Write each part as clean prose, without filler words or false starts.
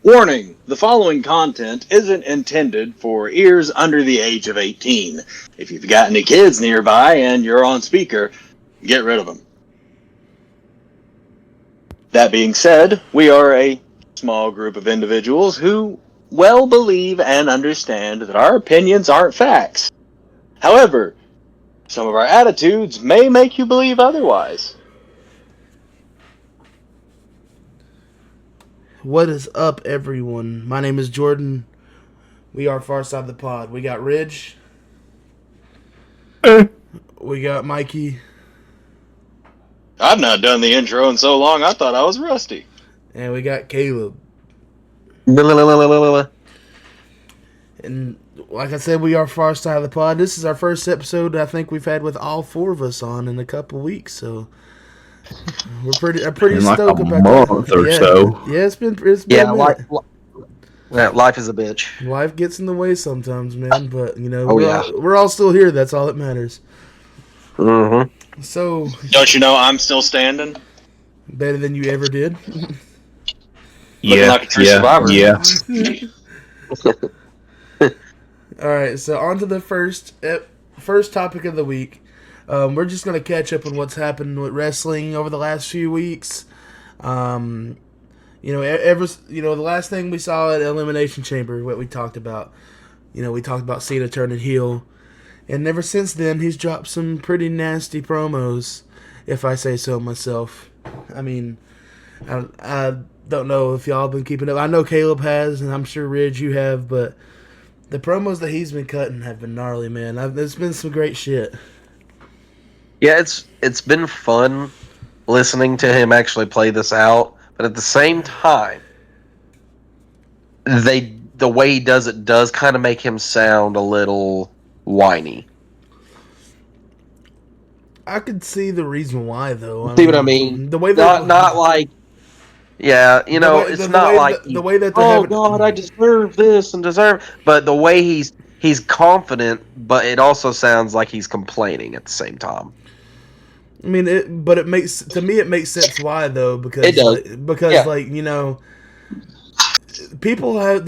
Warning, the following content isn't intended for ears under the age of 18. If you've got any kids nearby and you're on speaker, get rid of them. That being said, we are a small group of individuals who well believe and understand that our opinions aren't facts. However, some of our attitudes may make you believe otherwise. What is up, everyone? My name is Jordan. We are Far Side of the Pod. We got Ridge. We got Mikey. I've not done the intro in so long, I thought I was rusty. And we got Caleb. And like I said, we are Far Side of the Pod. This is our first episode I think we've had with all four of us on in a couple weeks, so we're pretty stoked about that. Month or so. Yeah, it's been life is a bitch. Life gets in the way sometimes, man. But you know, Oh, we're all still here. That's all that matters. Mm-hmm. So, Don't you know I'm still standing? better than you ever did. Looking like a true survivor. Yeah. All right, so on to the first topic of the week. We're just going to catch up on what's happened with wrestling over the last few weeks. The last thing we saw at Elimination Chamber, what we talked about. We talked about Cena turning heel. And ever since then, he's dropped some pretty nasty promos, if I say so myself. I mean, I don't know if y'all been keeping up. I know Caleb has, and I'm sure, Ridge, you have, but the promos that he's been cutting have been gnarly, man. There's been some great shit. Yeah, it's been fun listening to him actually play this out, but at the same time, the way he does it does kind of make him sound a little whiny. I could see the reason why, though. See what I mean? The way that not like, yeah, it's not like the way that God, I deserve this and deserve, but the way he's confident, but it also sounds like he's complaining at the same time. I mean, it makes sense why, though, because it does. People have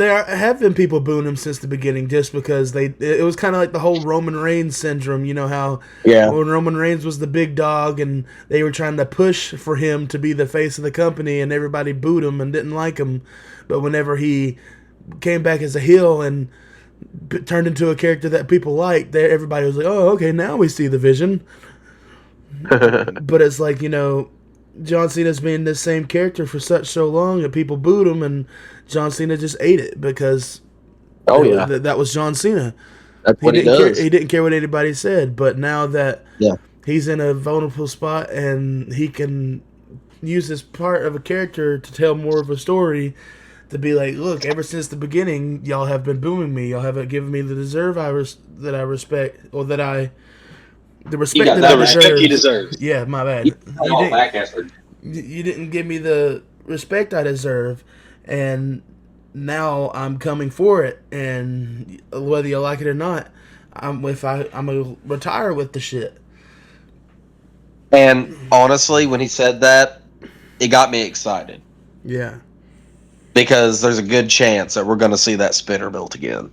been people booing him since the beginning just because it was kind of like the whole Roman Reigns syndrome. You know how when Roman Reigns was the big dog and they were trying to push for him to be the face of the company and everybody booed him and didn't like him, but whenever he came back as a heel and turned into a character that people liked, everybody was like, oh, okay, now we see the vision. But it's like, John Cena's been the same character for so long that people booed him, and John Cena just ate it because that was John Cena. That's what he does. He didn't care what anybody said, but now that he's in a vulnerable spot and he can use this part of a character to tell more of a story, to be like, look, ever since the beginning, y'all have been booing me. Y'all haven't given me the respect he deserves. Yeah, my bad. You didn't give me the respect I deserve, and now I'm coming for it. And whether you like it or not, I'm gonna retire with the shit. And honestly, when he said that, it got me excited. Yeah, because there's a good chance that we're going to see that spinner built again.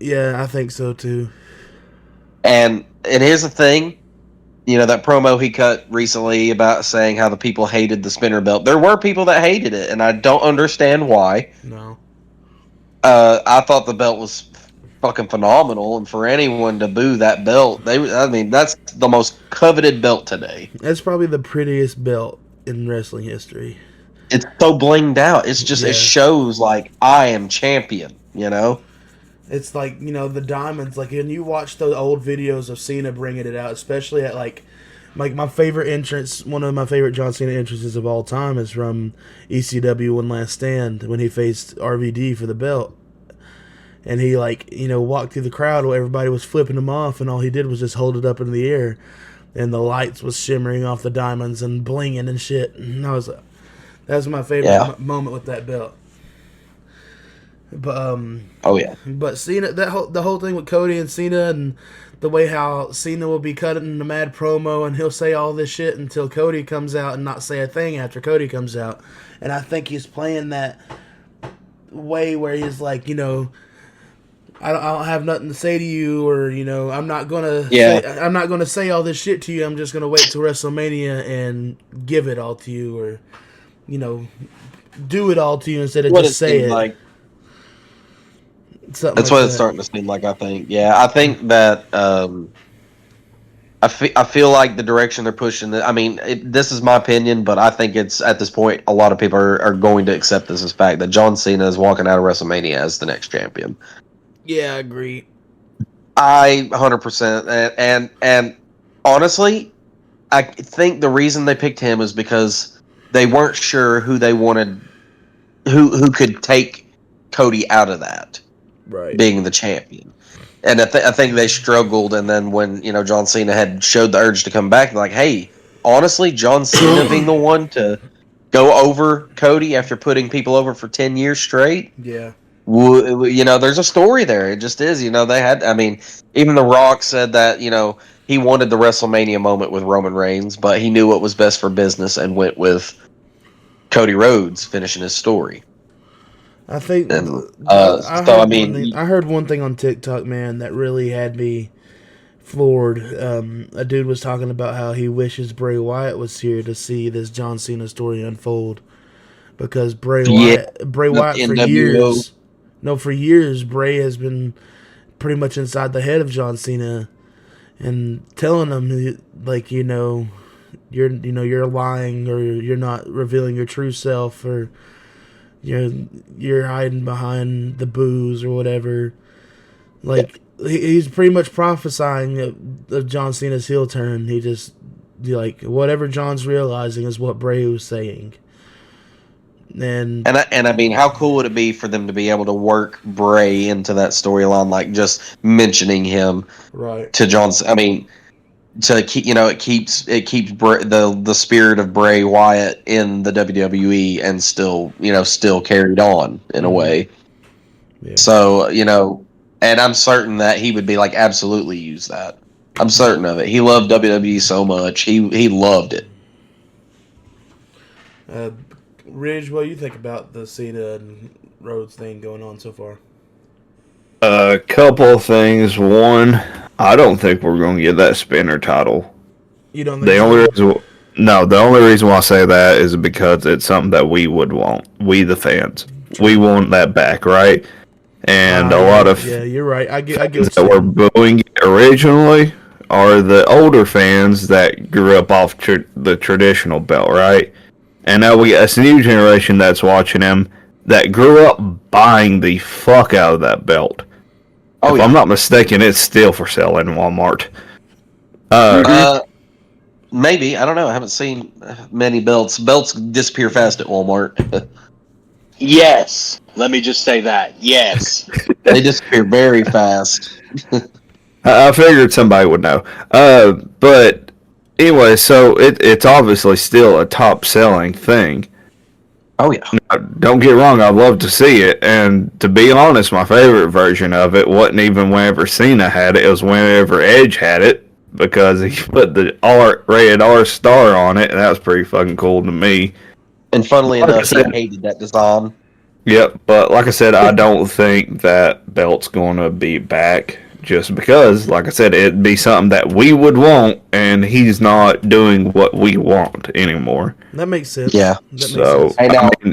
Yeah, I think so too. And here's the thing, that promo he cut recently about saying how the people hated the spinner belt. There were people that hated it, and I don't understand why. No. I thought the belt was fucking phenomenal, and for anyone to boo that belt, that's the most coveted belt today. That's probably the prettiest belt in wrestling history. It's so blinged out. It's just, It shows like, I am champion, It's like, the diamonds, like, when you watch the old videos of Cena bringing it out, especially at, like my favorite entrance, one of my favorite John Cena entrances of all time is from ECW One Last Stand, when he faced RVD for the belt. And he, walked through the crowd while everybody was flipping him off, and all he did was just hold it up in the air. And the lights was shimmering off the diamonds and blinging and shit. And that was my favorite moment with that belt. But but Cena, the whole thing with Cody and Cena, and the way how Cena will be cutting the mad promo and he'll say all this shit until Cody comes out and not say a thing after Cody comes out, and I think he's playing that way where he's like, I don't have nothing to say to you, or I'm not gonna say all this shit to you. I'm just gonna wait till WrestleMania and give it all to you, or do it all to you instead of just say it. Like. Something That's like what it's starting to seem like. I think. Yeah, I think that. I feel like the direction they're pushing. I mean, this is my opinion, but I think it's at this point a lot of people are going to accept this as fact that John Cena is walking out of WrestleMania as the next champion. Yeah, I agree. I 100% and honestly, I think the reason they picked him is because they weren't sure who they wanted, who could take Cody out of that, right, being the champion. And I think they struggled, and then when John Cena had showed the urge to come back, like, hey, honestly, John Cena being the one to go over Cody after putting people over for 10 years straight, yeah, there's a story there. It just is. They had. I mean, even The Rock said that he wanted the WrestleMania moment with Roman Reigns, but he knew what was best for business and went with Cody Rhodes finishing his story. I think. I heard one thing on TikTok, man, that really had me floored. A dude was talking about how he wishes Bray Wyatt was here to see this John Cena story unfold, because Bray Wyatt for years, Bray has been pretty much inside the head of John Cena and telling him, like, you're lying, or you're not revealing your true self, or you're hiding behind the booze or whatever. Like, he's pretty much prophesying of John Cena's heel turn. He just, like, whatever John's realizing is what Bray was saying. And I mean, how cool would it be for them to be able to work Bray into that storyline, like just mentioning him right to John's? I mean, to keep it keeps the spirit of Bray Wyatt in the WWE, and still carried on in a way. Yeah. So and I'm certain that he would be like, absolutely use that. I'm certain of it. He loved WWE so much. He loved it. Ridge, what do you think about the Cena and Rhodes thing going on so far? A couple of things. One, I don't think we're going to get that spinner title. You don't think so? The only reason why I say that is because it's something that we would want. We, the fans. True. We want that back, right? And a lot of you're right. I get that were booing it originally are the older fans that grew up off the traditional belt, right? And now we get a new generation that's watching him that grew up buying the fuck out of that belt. If I'm not mistaken, it's still for sale in Walmart. Maybe. I don't know. I haven't seen many belts. Belts disappear fast at Walmart. Yes. Let me just say that. Yes. They disappear very fast. I figured somebody would know. But anyway, so it's obviously still a top-selling thing. Oh, yeah. Now, don't get wrong, I'd love to see it. And to be honest, my favorite version of it wasn't even whenever Cena had it. It was whenever Edge had it, because he put the rated R star on it, and that was pretty fucking cool to me. And funnily enough, I hated that design. Yep, but like I said, I don't think that belt's going to be back, just because, like I said, it'd be something that we would want, and he's not doing what we want anymore. That makes sense. Yeah. So, hey,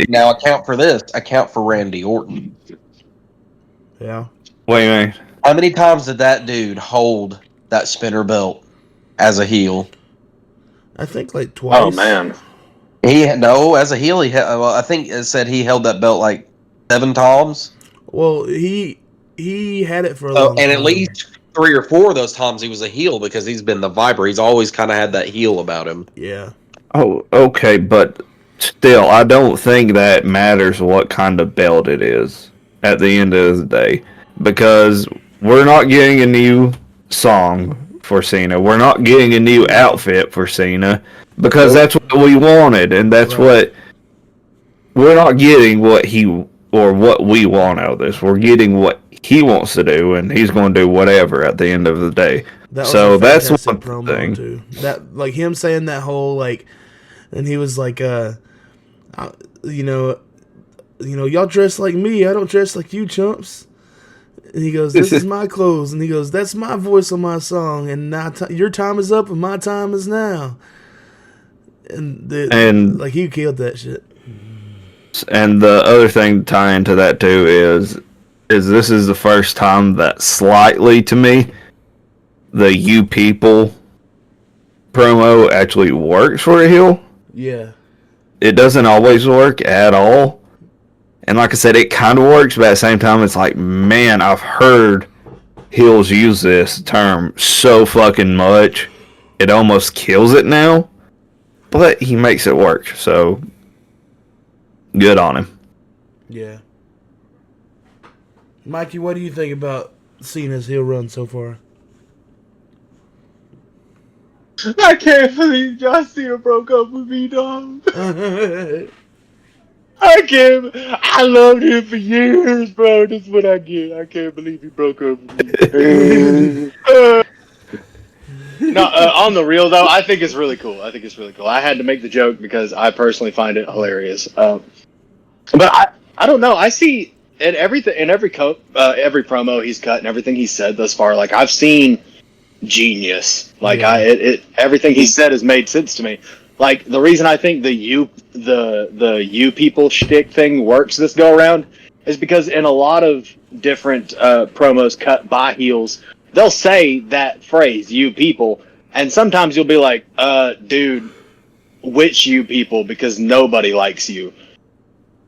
now account for this. Account for Randy Orton. Yeah. Wait a minute. How many times did that dude hold that spinner belt as a heel? I think like twice. Oh, man. As a heel, I think it said he held that belt like 7 times. Well, he had it for a long time. And at least 3 or 4 of those times he was a heel, because he's been the Viper. He's always kind of had that heel about him. Yeah. Oh, okay, but still, I don't think that matters what kind of belt it is at the end of the day, because we're not getting a new song for Cena. We're not getting a new outfit for Cena, because that's what we wanted, and that's what we're not getting what we want out of this. We're getting what he wants to do, and he's going to do whatever at the end of the day. That's one thing. Too. That, like, him saying that whole, like, and he was like, y'all dress like me. I don't dress like you chumps. And he goes, this is my clothes. And he goes, that's my voice on my song. And now your time is up and my time is now. And like, he killed that shit. And the other thing to tie into that too is this is the first time that slightly, to me, the "You People" promo actually works for a heel. Yeah. It doesn't always work at all. And like I said, it kind of works, but at the same time, it's like, man, I've heard heels use this term so fucking much, it almost kills it now. But he makes it work, so good on him. Yeah. Mikey, what do you think about Cena's heel run so far? I can't believe John Cena broke up with me, dog. I can't. I loved him for years, bro. That's what I get. I can't believe he broke up with me. No, on the real though, I think it's really cool. I had to make the joke because I personally find it hilarious. But I don't know. I see in every promo he's cut and everything he said thus far. Like, I've seen genius. Like, everything he said has made sense to me. Like, the reason I think the you people shtick thing works this go around is because in a lot of different promos cut by heels, they'll say that phrase, "you people," and sometimes you'll be like, dude, which you people? Because nobody likes you.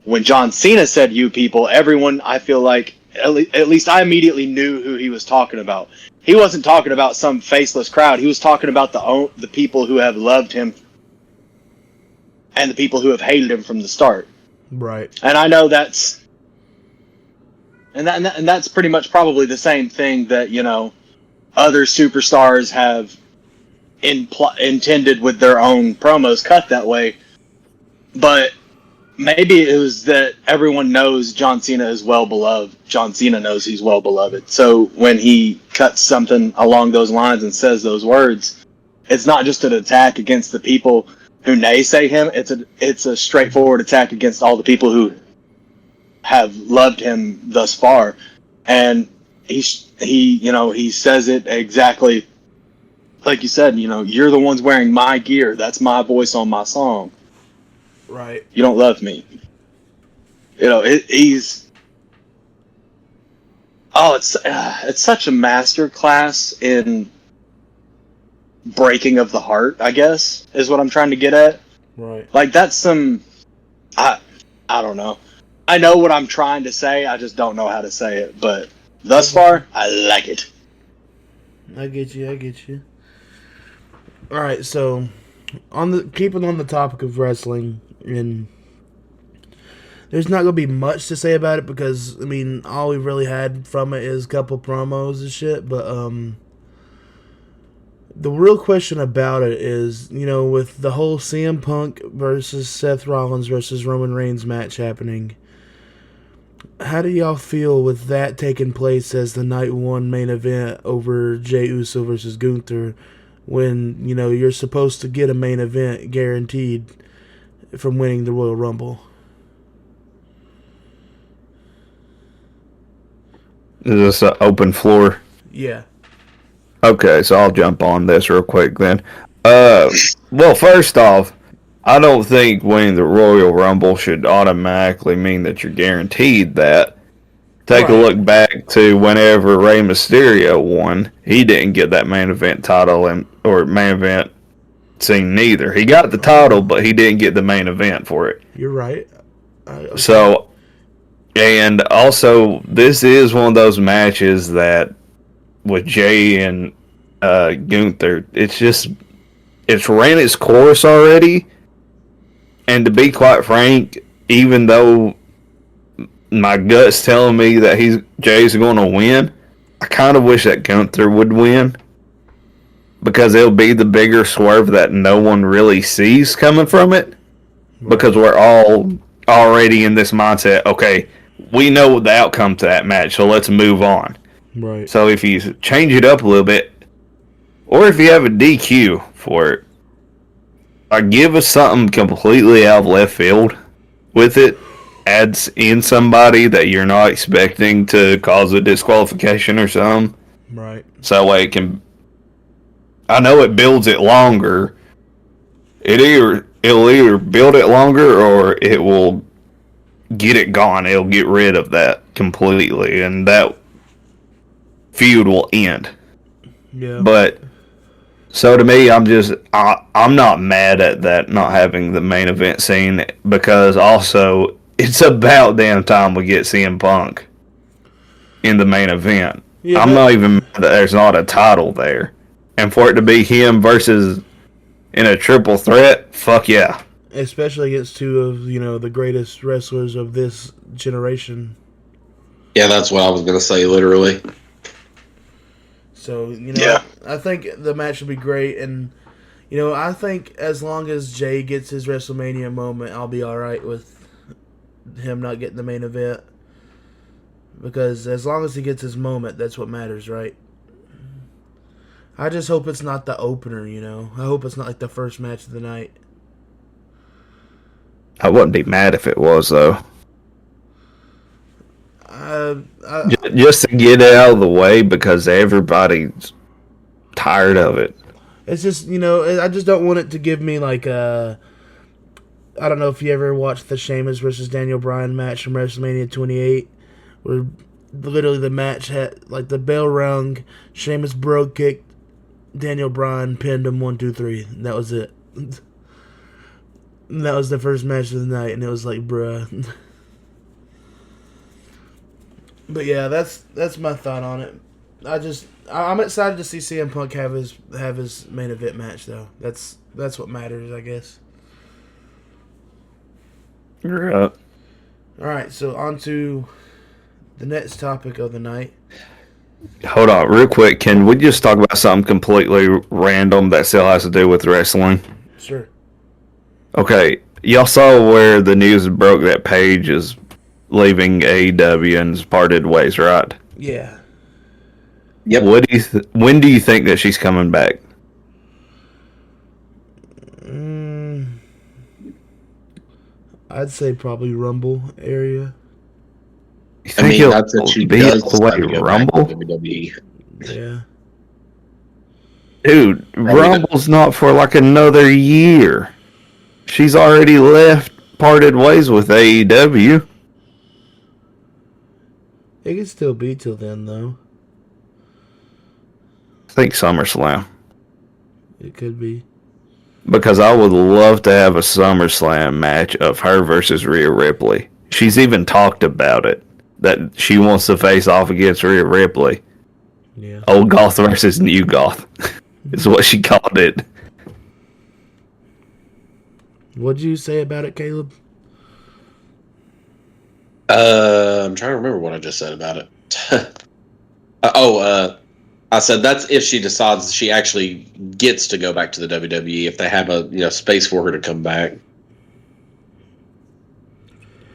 When John Cena said "you people," everyone, I feel like, at least I immediately knew who he was talking about. He wasn't talking about some faceless crowd. He was talking about the people who have loved him and the people who have hated him from the start. Right. And I know that's pretty much probably the same thing that, other superstars have intended with their own promos cut that way. But maybe it was that everyone knows John Cena is well beloved. John Cena knows he's well beloved. So when he cuts something along those lines and says those words, it's not just an attack against the people who naysay him. It's a straightforward attack against all the people who have loved him thus far. And he says it exactly like you said. You're the ones wearing my gear. That's my voice on my song. Right. You don't love me. He's. Oh, it's such a master class in breaking of the heart, I guess, is what I'm trying to get at. Right. Like, that's some. I don't know. I know what I'm trying to say. I just don't know how to say it. But thus far, I like it. I get you. All right, so keeping on the topic of wrestling, and there's not gonna be much to say about it because all we've really had from it is a couple promos and shit. But the real question about it is, with the whole CM Punk versus Seth Rollins versus Roman Reigns match happening, how do y'all feel with that taking place as the night one main event over Jey Uso versus Gunther, when you're supposed to get a main event guaranteed from winning the Royal Rumble? Is this an open floor? Yeah. Okay, so I'll jump on this real quick then. Well, first off, I don't think winning the Royal Rumble should automatically mean that you're guaranteed that. Take a look back to whenever Rey Mysterio won. He didn't get that main event title or main event scene neither. He got the title, but he didn't get the main event for it. You're right. Okay. So, and also, this is one of those matches that with Jay and Gunther, it's ran its course already. And to be quite frank, even though my gut's telling me that Jay's going to win, I kind of wish that Gunther would win, because it'll be the bigger swerve that no one really sees coming from it. Right. Because we're all already in this mindset, okay, we know the outcome to that match, so let's move on. Right. So if you change it up a little bit, or if you have a DQ for it, or give us something completely out of left field with it, adds in somebody that you're not expecting to cause a disqualification or something. Right. So that way it can. I know it builds it longer. It'll either build it longer or it will get it gone. It'll get rid of that completely, and that feud will end. Yeah. But so to me, I'm not mad at that not having the main event scene, because also it's about damn time we get CM Punk in the main event. Yeah, I'm not even mad that there's not a title there, and for it to be him versus in a triple threat, fuck yeah. Especially against two of the greatest wrestlers of this generation. Yeah, that's what I was gonna say. Literally. So Yeah. I think the match will be great, and I think as long as Jay gets his WrestleMania moment, I'll be all right with him not getting the main event. Because as long as he gets his moment, that's what matters, right? I just hope it's not the opener, I hope it's not like the first match of the night. I wouldn't be mad if it was, though. Just to get it out of the way, because everybody's tired of it. It's just, I just don't want it to give me like I don't know if you ever watched the Sheamus versus Daniel Bryan match from WrestleMania 28, where literally the match had, like, the bell rung, Sheamus brogue kicked, Daniel Bryan pinned him 1, 2, 3. And that was it. And that was the first match of the night, and it was like, bruh. But yeah, that's my thought on it. I'm excited to see CM Punk have his main event match, though. That's what matters, I guess. You're up. All right, so on to the next topic of the night. Hold on, real quick. Can we just talk about something completely random that still has to do with wrestling? Sure. Okay, y'all saw where the news broke that Paige is leaving AEW and has parted ways, right? Yeah. Yep. When do you think that she's coming back? I'd say probably Rumble area. You think that's what she be does all the way decide to go Rumble? back to WWE. Yeah. Dude, Rumble's not for like another year. She's already parted ways with AEW. It could still be till then, though. I think SummerSlam. It could be. Because I would love to have a SummerSlam match of her versus Rhea Ripley. She's even talked about it, that she wants to face off against Rhea Ripley. Yeah. Old Goth versus New Goth is what she called it. What'd you say about it, Caleb? I'm trying to remember what I just said about it. I said that's if she decides she actually gets to go back to the WWE, if they have a space for her to come back.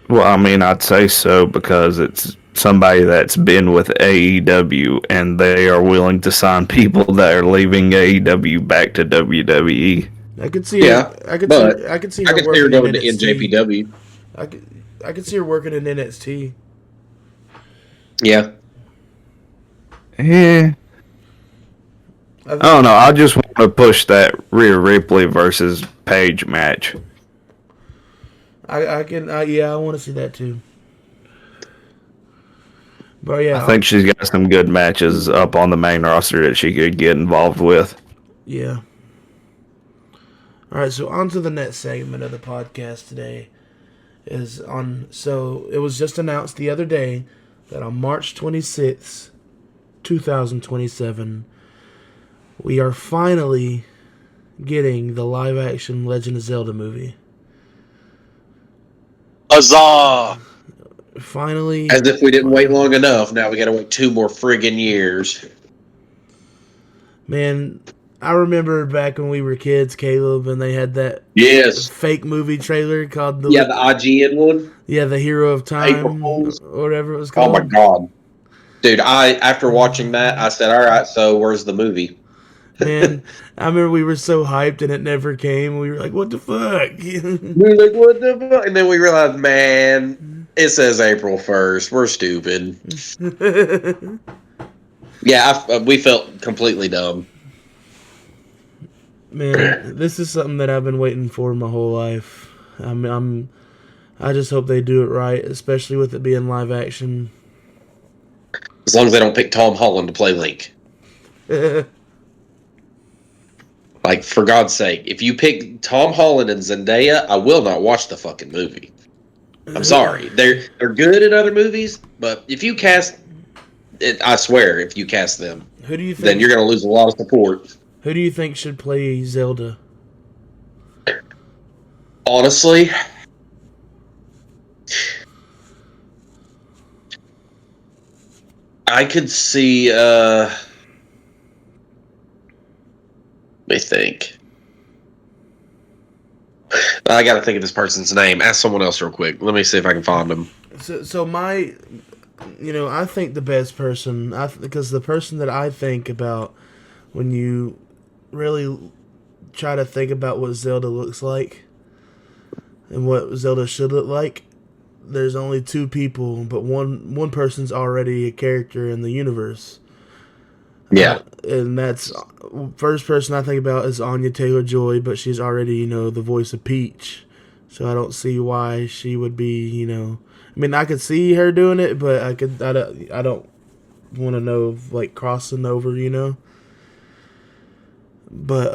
Well, I mean, I'd say so because it's somebody that's been with AEW and they are willing to sign people that are leaving AEW back to WWE. I could see. Yeah, I could see her working going to in NXT. NJPW. I could see her working in NXT. Yeah. Yeah. I don't know. I just want to push that Rhea Ripley versus Paige match. I want to see that too. But yeah, I think she's got some good matches up on the main roster that she could get involved with. Yeah. All right, so on to the next segment of the podcast today. So it was just announced the other day that on March 26th, 2027, we are finally getting the live-action Legend of Zelda movie. Huzzah! Finally. As if we didn't wait long enough. Now we got to wait 2 more friggin' years. Man, I remember back when we were kids, Caleb, and they had that fake movie trailer called the IGN one. Yeah, the Hero of Time, or whatever it was called. Oh my god, dude! After watching that, I said, "All right, so where's the movie?" Man, I remember we were so hyped and it never came. We were like, "What the fuck?" We were like, "What the fuck?" And then we realized, man, It says April 1st. We're stupid. Yeah, we felt completely dumb. Man, this is something that I've been waiting for my whole life. I just hope they do it right, especially with it being live action. As long as they don't pick Tom Holland to play Link. Like, for God's sake, if you pick Tom Holland and Zendaya, I will not watch the fucking movie. I'm sorry. They're good in other movies, but if you cast it, I swear, if you cast them, who do you think, then you're going to lose a lot of support. Who do you think should play Zelda? Honestly, I could see, let me think. I got to think of this person's name. Ask someone else real quick. Let me see if I can find them. So my, I think the best person, because the person that I think about when you really try to think about what Zelda looks like and what Zelda should look like, there's only two people, but one person's already a character in the universe. Yeah. And that's first person I think about is Anya Taylor-Joy, but she's already, the voice of Peach. So I don't see why she would be, I mean, I could see her doing it, but I don't want to know like crossing over, But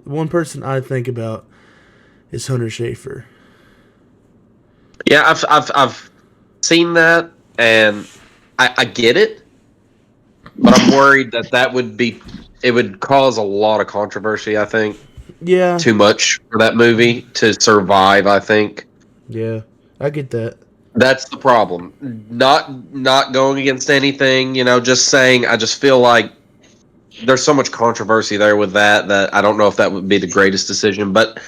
one person I think about is Hunter Schafer. Yeah, I've seen that, and I get it, but I'm worried that would cause a lot of controversy. I think. Yeah. Too much for that movie to survive. I think. Yeah, I get that. That's the problem. Not going against anything. Just saying. I just feel like there's so much controversy there with that I don't know if that would be the greatest decision. But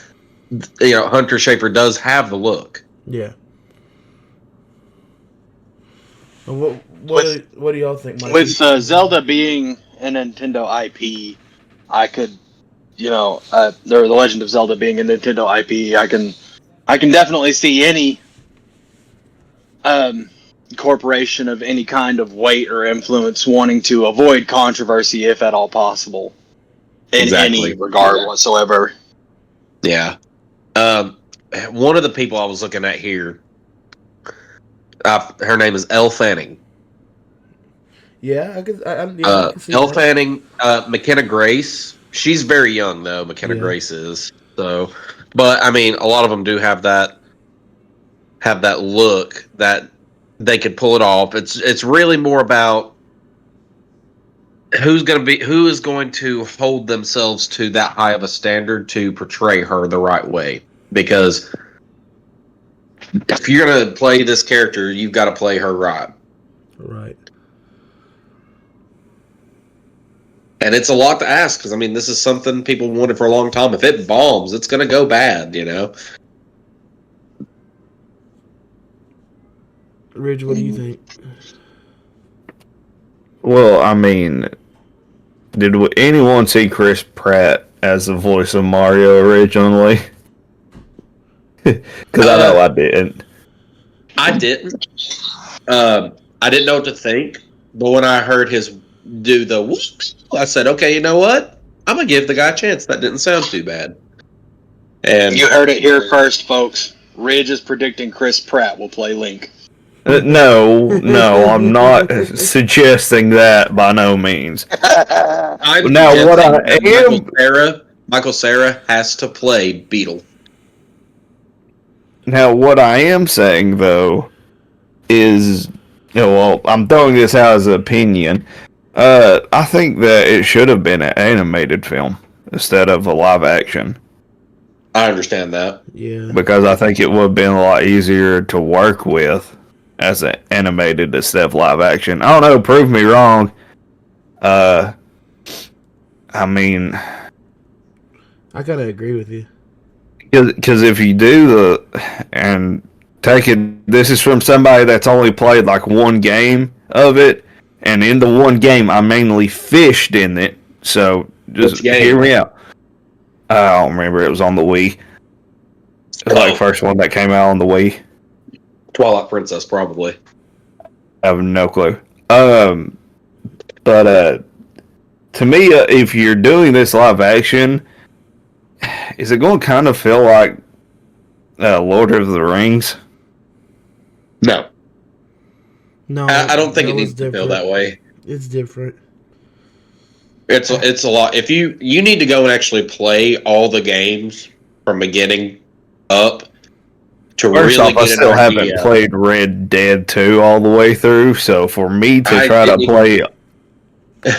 Hunter Schafer does have the look. Yeah. What do y'all think, Mike? With Zelda being a Nintendo IP, I could, or The Legend of Zelda being a Nintendo IP, I can definitely see any corporation of any kind of weight or influence wanting to avoid controversy, if at all possible, in any regard whatsoever. Yeah. One of the people I was looking at here, her name is Elle Fanning. Yeah, I could see Elle that. Fanning, McKenna Grace. She's very young though. McKenna Grace is so, but I mean, a lot of them do have that look that they could pull it off. It's really more about who is going to hold themselves to that high of a standard to portray her the right way. Because if you're going to play this character, you've got to play her right. Right. And it's a lot to ask, because, I mean, this is something people wanted for a long time. If it bombs, it's going to go bad, Ridge, what do you think? Well, I mean, did anyone see Chris Pratt as the voice of Mario originally? Because I know I didn't. I didn't. I didn't know what to think, but when I heard his do the whoop, I said, okay, you know what? I'm going to give the guy a chance. That didn't sound too bad. And you heard it here first, folks. Ridge is predicting Chris Pratt will play Link. No, I'm not suggesting that by no means. Now, what I am... Michael Cera has to play Beetle. Now, what I am saying, though, is... I'm throwing this out as an opinion. I think that it should have been an animated film instead of a live action. I understand that. Yeah. Because I think it would have been a lot easier to work with as an animated instead of live action. I don't know, prove me wrong. I mean... I gotta agree with you. Because if you do and take it, this is from somebody that's only played like one game of it, and in the one game I mainly fished in it, so just hear me out. I don't remember, it was on the Wii. It was like the first one that came out on the Wii. Twilight Princess, probably. I have no clue. But to me, if you're doing this live action, is it going to kind of feel like Lord of the Rings? No. No, I don't think it needs to feel that way. It's different. It's a lot. If you need to go and actually play all the games from beginning up to First really off, I get still an idea. haven't played Red Dead 2 all the way through, so for me to try to play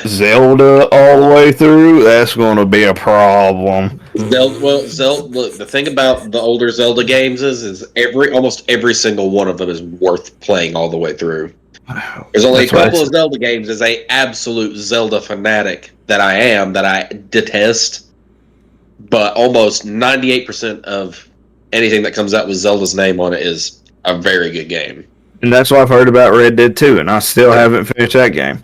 Zelda all the way through, that's going to be a problem. Zelda. Look, the thing about the older Zelda games is almost every single one of them is worth playing all the way through. There's only a couple of Zelda games as a absolute Zelda fanatic that I detest, but almost 98% of anything that comes out with Zelda's name on it is a very good game. And that's what I've heard about Red Dead 2, and I still haven't finished that game.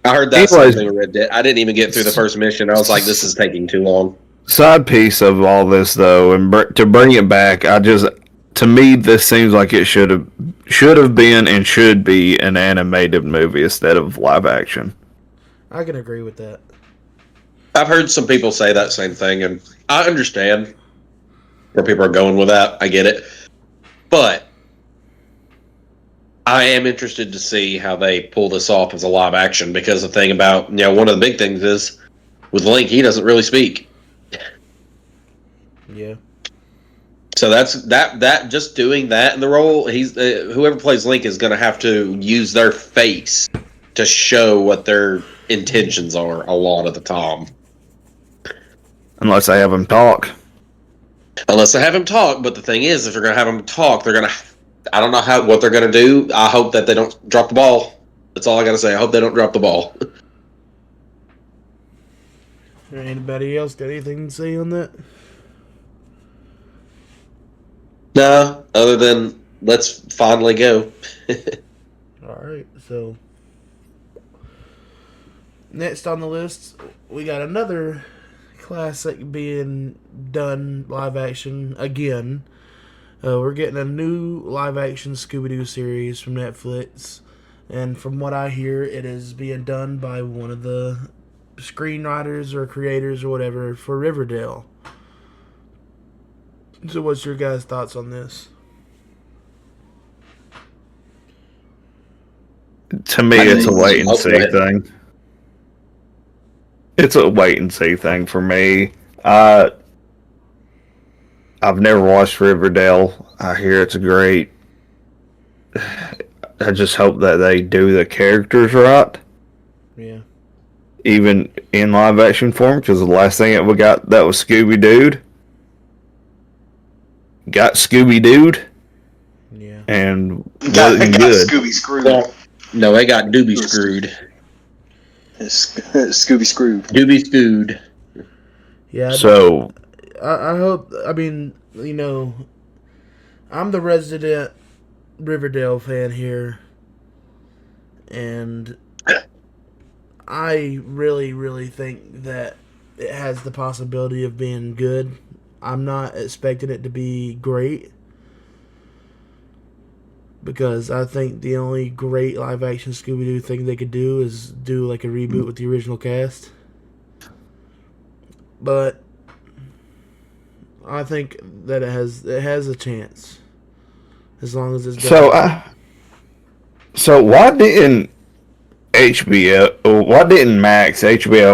I heard that same thing with Red Dead. I didn't even get through the first mission. I was like, this is taking too long. Side piece of all this, though, and to bring it back, to me, this seems like it should have been and should be an animated movie instead of live action. I can agree with that. I've heard some people say that same thing, and I understand where people are going with that. I get it. But I am interested to see how they pull this off as a live action, because the thing about, one of the big things is with Link, he doesn't really speak. Yeah. So that's just doing that in the role. He's whoever plays Link is going to have to use their face to show what their intentions are a lot of the time. Unless they have him talk. Unless they have him talk, but the thing is, if they're going to have him talk, they're going to. I don't know what they're going to do. I hope that they don't drop the ball. That's all I got to say. I hope they don't drop the ball. Anybody else got anything to say on that? No, other than let's finally go. All right, so next on the list, we got another classic being done live action again. We're getting a new live action Scooby-Doo series from Netflix, and from what I hear, it is being done by one of the screenwriters or creators or whatever for Riverdale. So what's your guys' thoughts on this? To me, it's a wait and see thing. It's a wait and see thing for me. I've never watched Riverdale. I hear it's great. I just hope that they do the characters right. Yeah. Even in live action form, because the last thing that we got that was Scooby-Doo. Got Scooby-Dooed. Yeah. And got good. Scooby screwed. No, they got Doobie screwed. Scooby screwed. Doobie screwed. Yeah. So I hope. I mean, I'm the resident Riverdale fan here, and I really, really think that it has the possibility of being good. I'm not expecting it to be great, because I think the only great live action Scooby-Doo thing they could do is do like a reboot with the original cast. But I think that it has a chance, as long as it's done. So why didn't HBO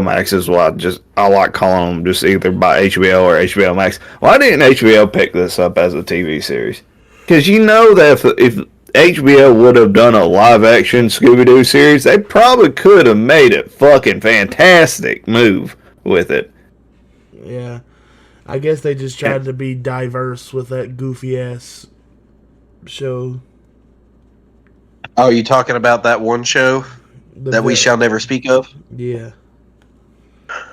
Max is what I like calling them, just either by HBO or HBO Max. Why didn't HBO pick this up as a TV series? Because you know that if HBO would have done a live action Scooby-Doo series, they probably could have made it fucking fantastic move with it. Yeah. I guess they just tried to be diverse with that goofy ass show. Oh, you talking about that one show that we shall never speak of? Yeah.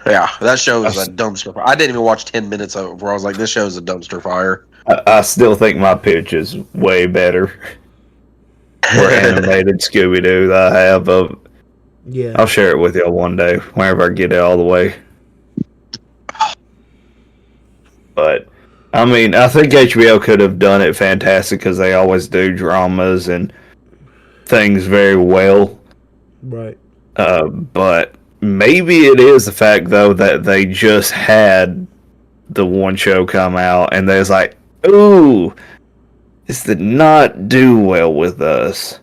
Yeah, that show is a dumpster fire. I didn't even watch 10 minutes of it before I was like, this show is a dumpster fire. I still think my pitch is way better for animated Scooby-Doo that I have. Yeah. I'll share it with y'all one day, whenever I get it all the way. But I mean, I think HBO could have done it fantastic because they always do dramas and things very well. Right. But maybe it is the fact, though, that they just had the one show come out and they was like, ooh, this did not do well with us.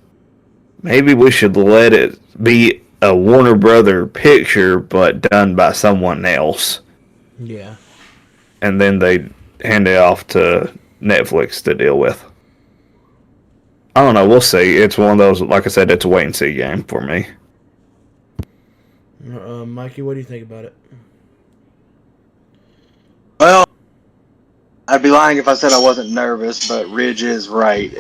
Maybe we should let it be a Warner Brother picture, but done by someone else. Yeah. And then they hand it off to Netflix to deal with. I don't know. We'll see. It's one of those, like I said, it's a wait and see game for me. Mikey, what do you think about it? Well, I'd be lying if I said I wasn't nervous, but Ridge is right.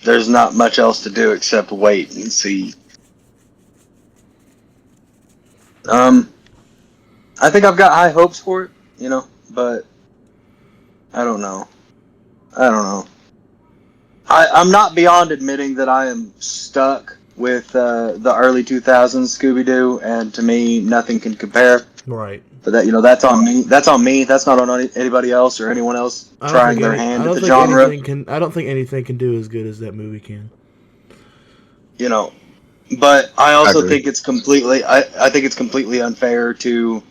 There's not much else to do except wait and see. I think I've got high hopes for it, but I don't know. I'm not beyond admitting that I am stuck with the early 2000s Scooby-Doo, and to me, nothing can compare. Right. But that's on me. That's on me. That's not on anybody else or anyone else trying their hand at the genre. I don't think anything can do as good as that movie can. But I also think it's completely. I think it's completely unfair to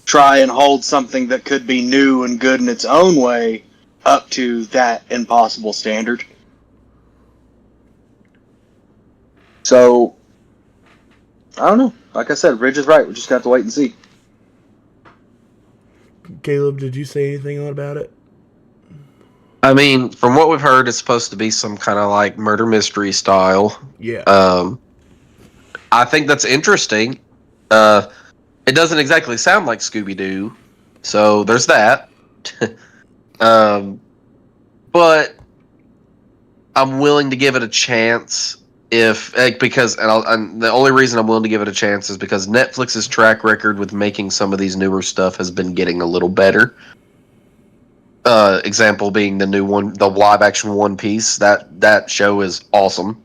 try and hold something that could be new and good in its own way up to that impossible standard. So, I don't know. Like I said, Ridge is right. We just got to wait and see. Caleb, did you say anything about it? I mean, from what we've heard, it's supposed to be some kind of like murder mystery style. Yeah. I think that's interesting. It doesn't exactly sound like Scooby-Doo, so there's that. But I'm willing to give it a chance because the only reason I'm willing to give it a chance is because Netflix's track record with making some of these newer stuff has been getting a little better. Example being the new one, the live action One Piece. That show is awesome.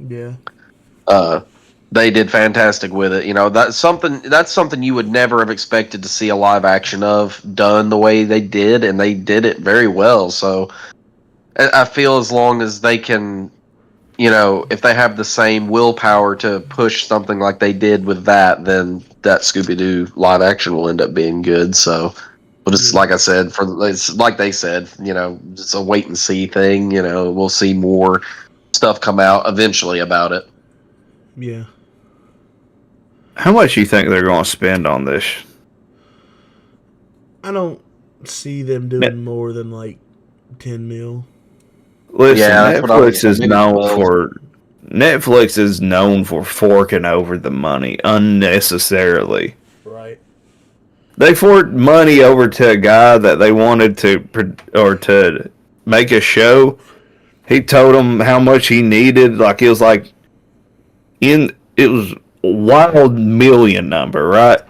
Yeah. They did fantastic with it. That's something you would never have expected to see a live action of done the way they did, and they did it very well. So I feel as long as they can, if they have the same willpower to push something like they did with that, then that Scooby-Doo live action will end up being good. So, but it's like I said, it's like they said, it's a wait and see thing. We'll see more stuff come out eventually about it. Yeah. How much do you think they're going to spend on this? I don't see them doing more than like 10 mil. Listen, Netflix is known for forking over the money unnecessarily. Right. They forked money over to a guy that they wanted to make a show. He told them how much he needed. Like it was a wild million number, right?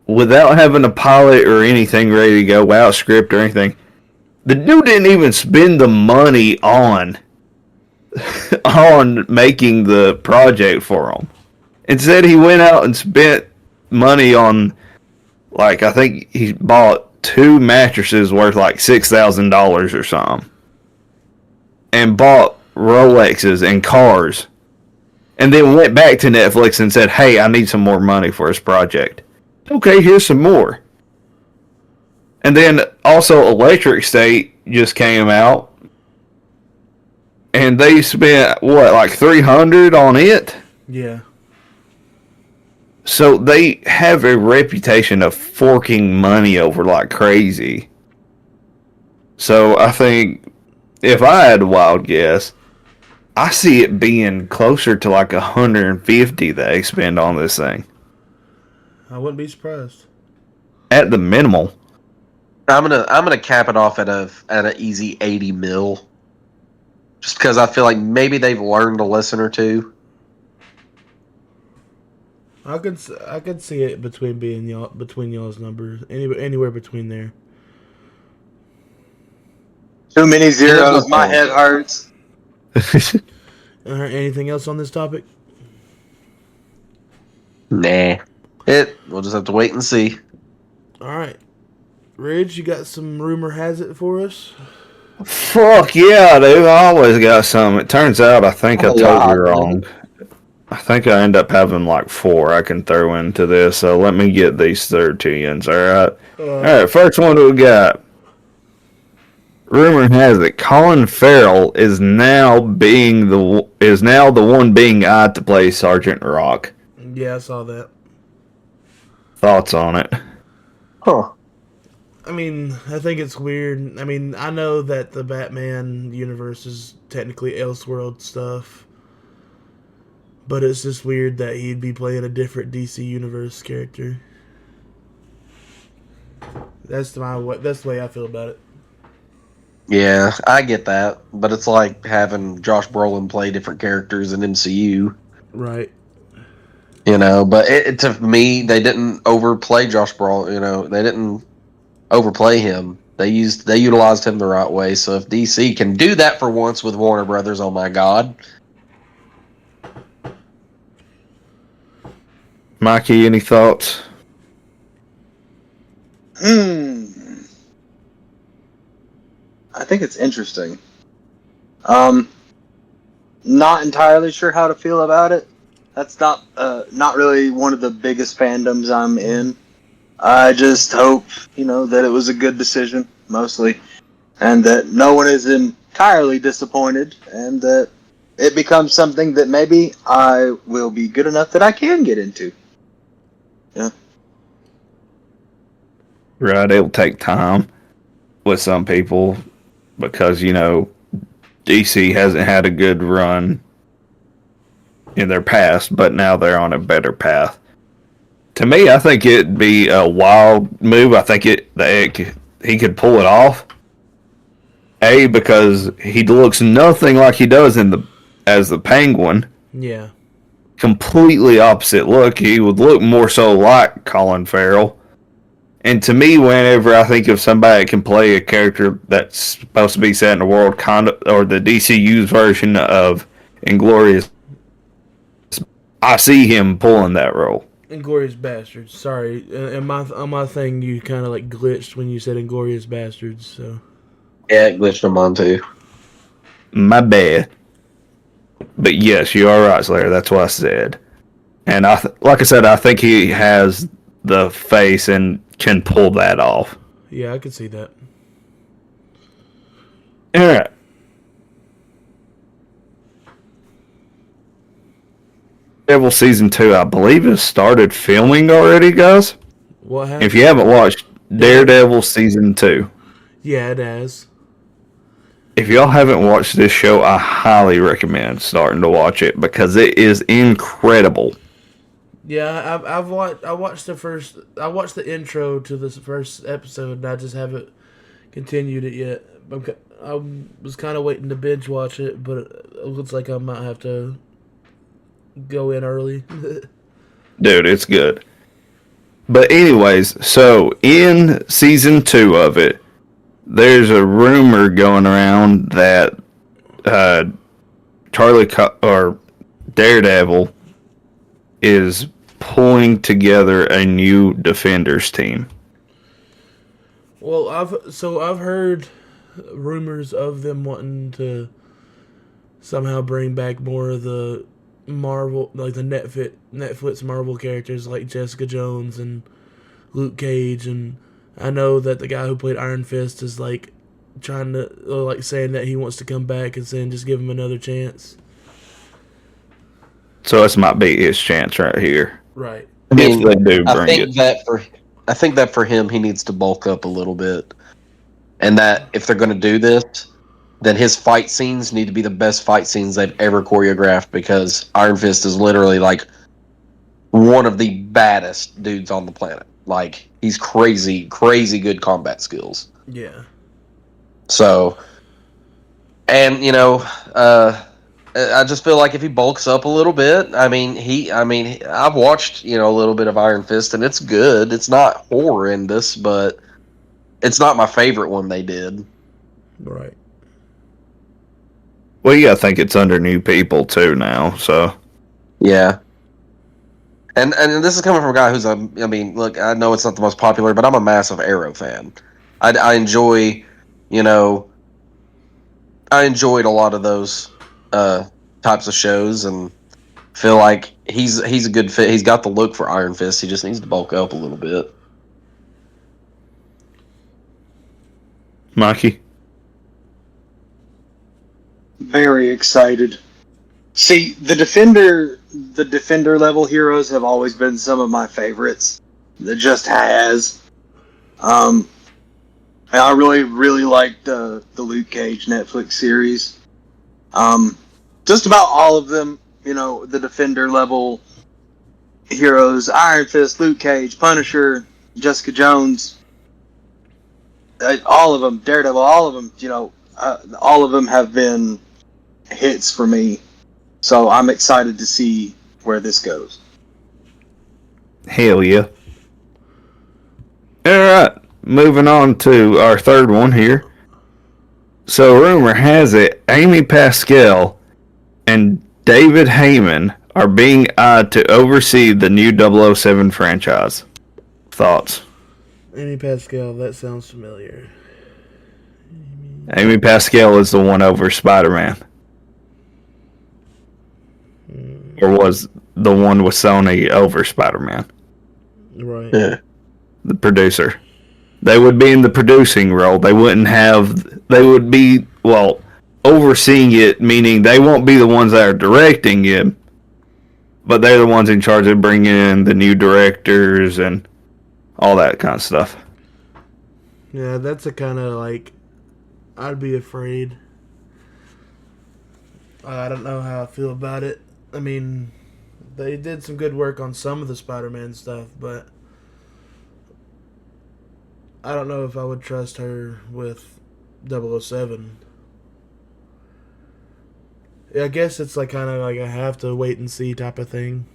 Without having a pilot or anything ready to go, without script or anything. The dude didn't even spend the money on making the project for him. Instead, he went out and spent money on, like, I think he bought 2 mattresses worth like $6,000 or something. And bought Rolexes and cars. And then went back to Netflix and said, hey, I need some more money for this project. Okay, here's some more. And then also Electric State just came out. And they spent, like $300 on it? Yeah. So they have a reputation of forking money over like crazy. So I think, if I had a wild guess, I see it being closer to like 150 they spend on this thing. I wouldn't be surprised. At the minimal. I'm gonna cap it off at an easy 80 mil. Just because I feel like maybe they've learned a lesson or two. I could see it between y'all's numbers, anywhere between there. Too many zeros. My head hurts. Anything else on this topic? Nah. We'll just have to wait and see. All right. Ridge, you got some rumor has it for us? Fuck yeah, dude. I always got some. It turns out I think I told you wrong. I think I end up having like 4 I can throw into this, so let me get these 13s, alright? Alright, first one we got. Rumor has it Colin Farrell is now the one being eyed to play Sergeant Rock. Yeah, I saw that. Thoughts on it? Huh. I mean, I think it's weird. I mean, I know that the Batman universe is technically Elseworld stuff, but it's just weird that he'd be playing a different DC universe character. That's the way I feel about it. Yeah, I get that, but it's like having Josh Brolin play different characters in MCU. Right. You know, but to me, they didn't overplay Josh Brolin. You know, they didn't overplay him. They utilized him the right way. So if DC can do that for once with Warner Brothers, oh my God. Mikey, any thoughts? I think it's interesting. Not entirely sure how to feel about it. That's not really one of the biggest fandoms I'm in. I just hope, that it was a good decision, mostly, and that no one is entirely disappointed, and that it becomes something that maybe I will be good enough that I can get into. Yeah. Right, it'll take time with some people because, DC hasn't had a good run in their past, but now they're on a better path. To me, I think it'd be a wild move. I think he could pull it off. Because he looks nothing like he does as the Penguin. Yeah. Completely opposite look. He would look more so like Colin Farrell. And to me, whenever I think of somebody that can play a character that's supposed to be set in the world, or the DCU's version of Inglourious, I see him pulling that role. Inglourious Bastards. Sorry, on my thing, you kind of like glitched when you said Inglourious Bastards. So. Yeah, it glitched on mine too. My bad. But yes, you are right, Slayer. That's what I said. And like I said, I think he has the face and can pull that off. Yeah, I could see that. All right. Daredevil season 2, I believe, has started filming already, guys. What happened? If you haven't watched Daredevil season 2, yeah, it has. If y'all haven't watched this show, I highly recommend starting to watch it because it is incredible. Yeah, I watched the intro to this first episode, and I just haven't continued it yet. I was kind of waiting to binge watch it, but it looks like I might have to go in early. Dude, it's good. But anyways, so in season 2 of it, there's a rumor going around that Daredevil is pulling together a new Defenders team. Well, I've heard rumors of them wanting to somehow bring back more of the Marvel, like the Netflix Marvel characters like Jessica Jones and Luke Cage, and I know that the guy who played Iron Fist is like trying to saying that he wants to come back and saying just give him another chance. So this might be his chance right here. Right. I mean, if they do bring I think that for him, he needs to bulk up a little bit, and that if they're going to do this, then his fight scenes need to be the best fight scenes they've ever choreographed, because Iron Fist is literally like one of the baddest dudes on the planet. Like, he's crazy good combat skills. Yeah. So, and I just feel like if he bulks up a little bit, I've watched, a little bit of Iron Fist, and it's good. It's not horrendous, but it's not my favorite one they did. Right. Well, you gotta think it's under new people too now, so. Yeah. And this is coming from a guy who's look, I know it's not the most popular, but I'm a massive Arrow fan. I enjoy, I enjoyed a lot of those types of shows, and feel like he's a good fit. He's got the look for Iron Fist. He just needs to bulk up a little bit. Mikey? Very excited. See, the defender level heroes have always been some of my favorites. That just has. And I really liked the Luke Cage Netflix series. Just about all of them, the defender level heroes, Iron Fist, Luke Cage, Punisher, Jessica Jones, all of them, Daredevil, all of them, all of them have been hits for me. So I'm excited to see where this goes. Hell yeah. Alright, moving on to our third one here. So rumor has it Amy Pascal and David Heyman are being eyed to oversee the new 007 franchise. Thoughts? Amy Pascal, that sounds familiar. Amy Pascal is the one over Spider-Man. Or was the one with Sony over Spider-Man. Right. Yeah. The producer. They would be in the producing role. They would be, overseeing it, meaning they won't be the ones that are directing it, but they're the ones in charge of bringing in the new directors and all that kind of stuff. Yeah, that's a kind of I'd be afraid. I don't know how I feel about it. I mean, they did some good work on some of the Spider-Man stuff, but I don't know if I would trust her with 007. I guess it's kind of I have to wait and see type of thing.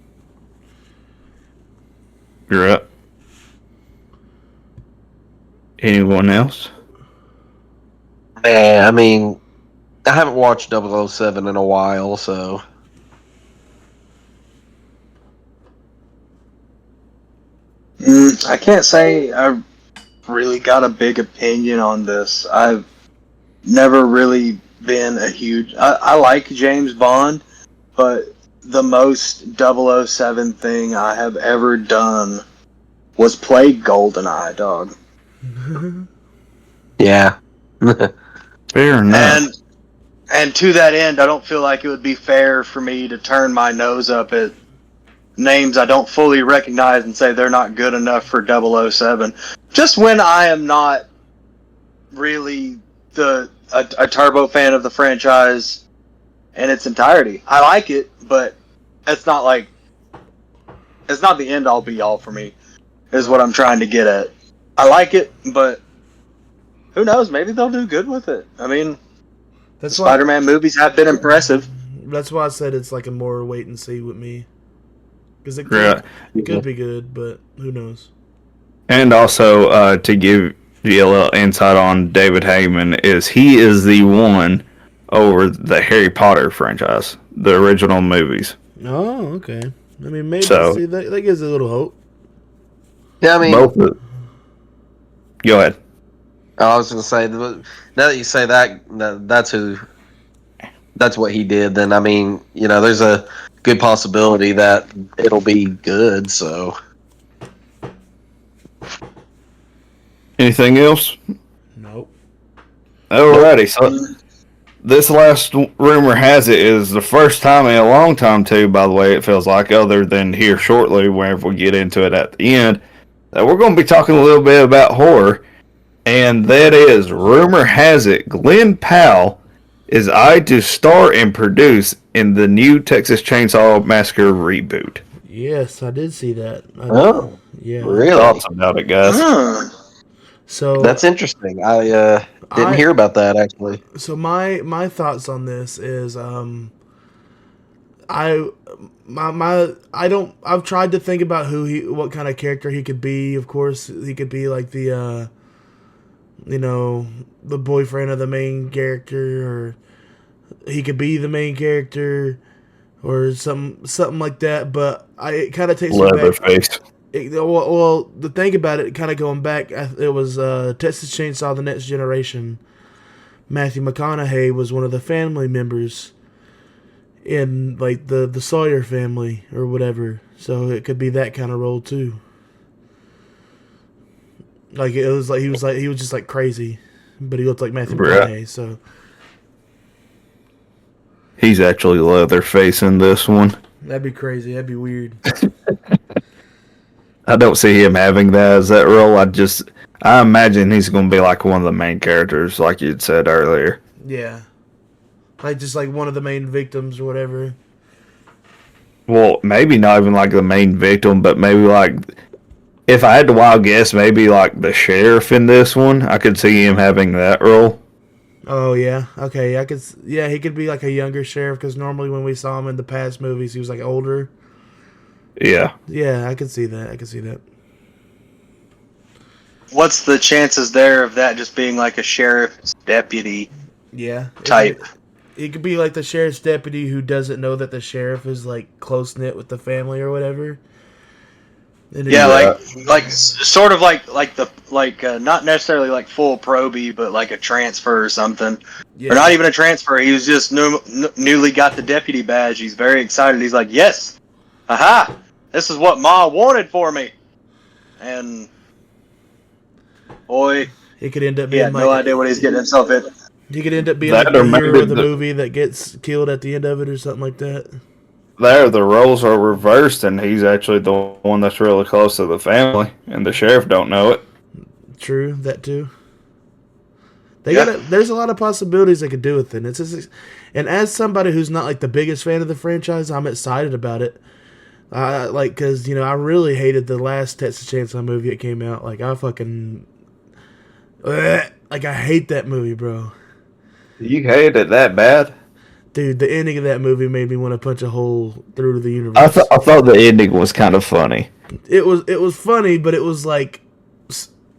You're up. Anyone else? Man, I mean, I haven't watched 007 in a while, so. I can't say I've really got a big opinion on this. I've never really been a huge... I like James Bond, but the most 007 thing I have ever done was play GoldenEye, dog. Yeah. Fair enough. And to that end, I don't feel like it would be fair for me to turn my nose up at names I don't fully recognize and say they're not good enough for 007. Just when I am not really a turbo fan of the franchise in its entirety. I like it, but it's not the end all be all for me, is what I'm trying to get at. I like it, but who knows? Maybe they'll do good with it. I mean, the Spider-Man movies have been impressive. That's why I said it's a more wait and see with me. Because it could be good, but who knows? And also, to give you a little insight on David Heyman, he is the one over the Harry Potter franchise, the original movies. Oh, okay. I mean, maybe that gives a little hope. Yeah, I mean... Go ahead. I was going to say, now that you say that's what he did, then, I mean, there's a good possibility that it'll be good, so. Anything else? Nope. Alrighty, so this last rumor has it is the first time in a long time, too, by the way, it feels like, other than here shortly, whenever we get into it at the end, that we're going to be talking a little bit about horror, and that is, rumor has it, Glenn Powell is eyed to star and produce in the new Texas Chainsaw Massacre reboot. Yes, I did see that. Yeah. Really? Thoughts about it, guys? So that's interesting. I didn't hear about that, actually. So my thoughts on this is I've tried to think about what kind of character he could be. Of course, he could be like the the boyfriend of the main character, or he could be the main character, or something like that. But it kind of takes me back. Well, the thing about it, kind of going back, it was Texas Chainsaw: The Next Generation. Matthew McConaughey was one of the family members in like the Sawyer family or whatever, so it could be that kind of role too. Like it was like he was just like crazy, but he looked like Matthew McConaughey. So he's actually Leatherface in this one. that'd be crazy. That'd be weird. I don't see him having that as that role. I imagine he's going to be like one of the main characters, like you'd said earlier. Yeah, like just like one of the main victims or whatever. Well, maybe not even like the main victim, but maybe like, if I had to wild guess, maybe like the sheriff in this one. I could see him having that role. Oh yeah, okay. Yeah, he could be like a younger sheriff because normally when we saw him in the past movies, he was like older. Yeah. Yeah, I could see that. What's the chances there of that just being like a sheriff's deputy type? It could be like the sheriff's deputy who doesn't know that the sheriff is like close knit with the family or whatever. Yeah, like sort of like not necessarily like full proby, but like a transfer or something, or not even a transfer. He was just newly got the deputy badge. He's very excited. He's like, "Yes, aha! This is what Ma wanted for me." And boy, it could end up being no idea what he's getting himself in. He could end up being like the hero of the movie that gets killed at the end of it or something like that. There, the roles are reversed, and he's actually the one that's really close to the family, and the sheriff don't know it. True, that too. There's a lot of possibilities they could do with it. And as somebody who's not like the biggest fan of the franchise, I'm excited about it. Because I really hated the last Texas Chainsaw movie that came out. Like I hate that movie, bro. You hate it that bad? Dude, the ending of that movie made me want to punch a hole through the universe. I thought the ending was kind of funny. It was funny, but it was like,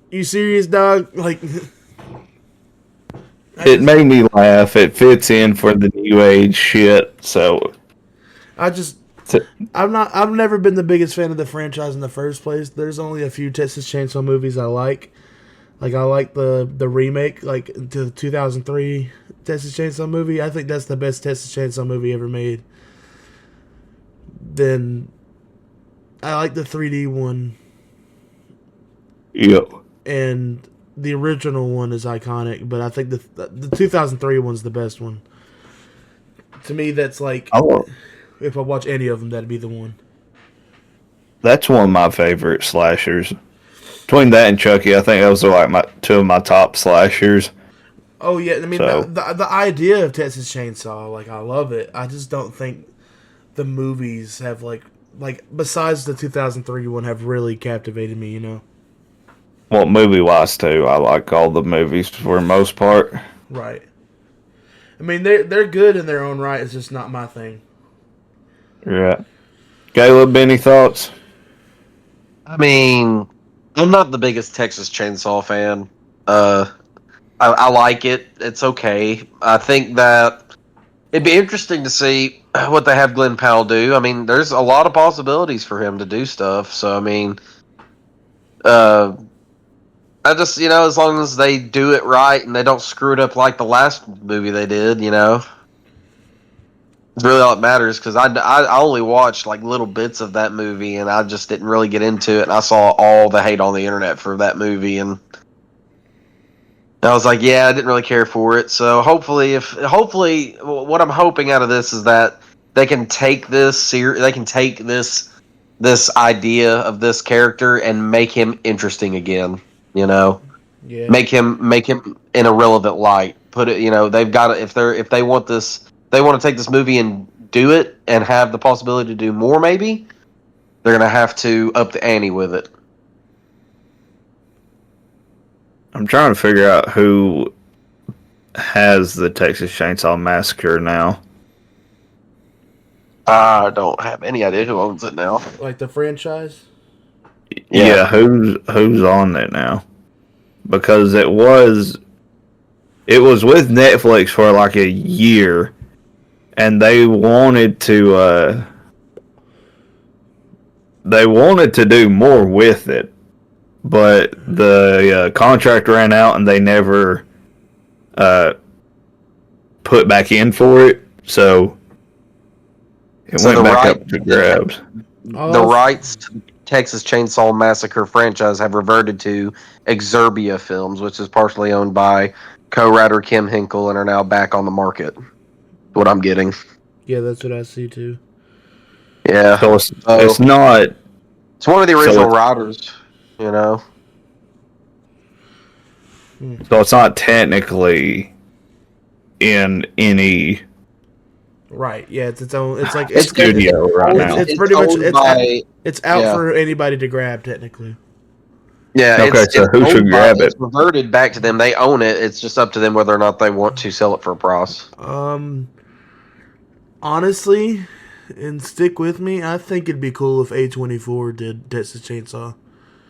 you serious, dog? Like, it made me laugh. It fits in for the new age shit. So, I've never been the biggest fan of the franchise in the first place. There's only a few Texas Chainsaw movies I like. Like I like the remake, like to the 2003 Texas Chainsaw movie. I think that's the best Texas Chainsaw movie ever made. Then I like the 3D one. Yep. And the original one is iconic, but I think the 2003 one's the best one. To me, that's like if I watch any of them, that'd be the one. That's one of my favorite slashers. Between that and Chucky, I think those are like two of my top slashers. Oh yeah, I mean the idea of Texas Chainsaw, like I love it. I just don't think the movies have like besides the 2003 one have really captivated me. Well, movie wise too, I like all the movies for the most part. Right. I mean they're good in their own right. It's just not my thing. Yeah. Caleb, any thoughts? I mean, I'm not the biggest Texas Chainsaw fan. I like it. It's okay. I think that it'd be interesting to see what they have Glenn Powell do. I mean, there's a lot of possibilities for him to do stuff. So, I mean, I just, as long as they do it right and they don't screw it up like the last movie they did, it's really all that matters, because I only watched like little bits of that movie, and I just didn't really get into it, and I saw all the hate on the internet for that movie, and I was like, yeah, I didn't really care for it. So hopefully what I'm hoping out of this is that they can take this this idea of this character and make him interesting again, Yeah. Make him in a relevant light. Put it, they've got to, if they want to take this movie and do it and have the possibility to do more, maybe they're going to have to up the ante with it. I'm trying to figure out who has the Texas Chainsaw Massacre now. I don't have any idea who owns it now. Like the franchise? Yeah, who's on it now? Because it was with Netflix for like a year, and they wanted to they wanted to do more with it, but the contract ran out and they never put back in for it, so it went back up to grabs. The rights to Texas Chainsaw Massacre franchise have reverted to Exerbia Films, which is partially owned by co-writer Kim Hinkle, and are now back on the market. What I'm getting. Yeah, that's what I see too. Yeah. So it's not... It's one of the original writers, you know? So it's not technically in any... Right, yeah, it's its own... It's like... It's studio right now. It's pretty much... It's out for anybody to grab, technically. Yeah, okay, so who should grab it? It's reverted back to them. They own it. It's just up to them whether or not they want to sell it for a price. Honestly, and stick with me, I think it'd be cool if A24 did Texas Chainsaw.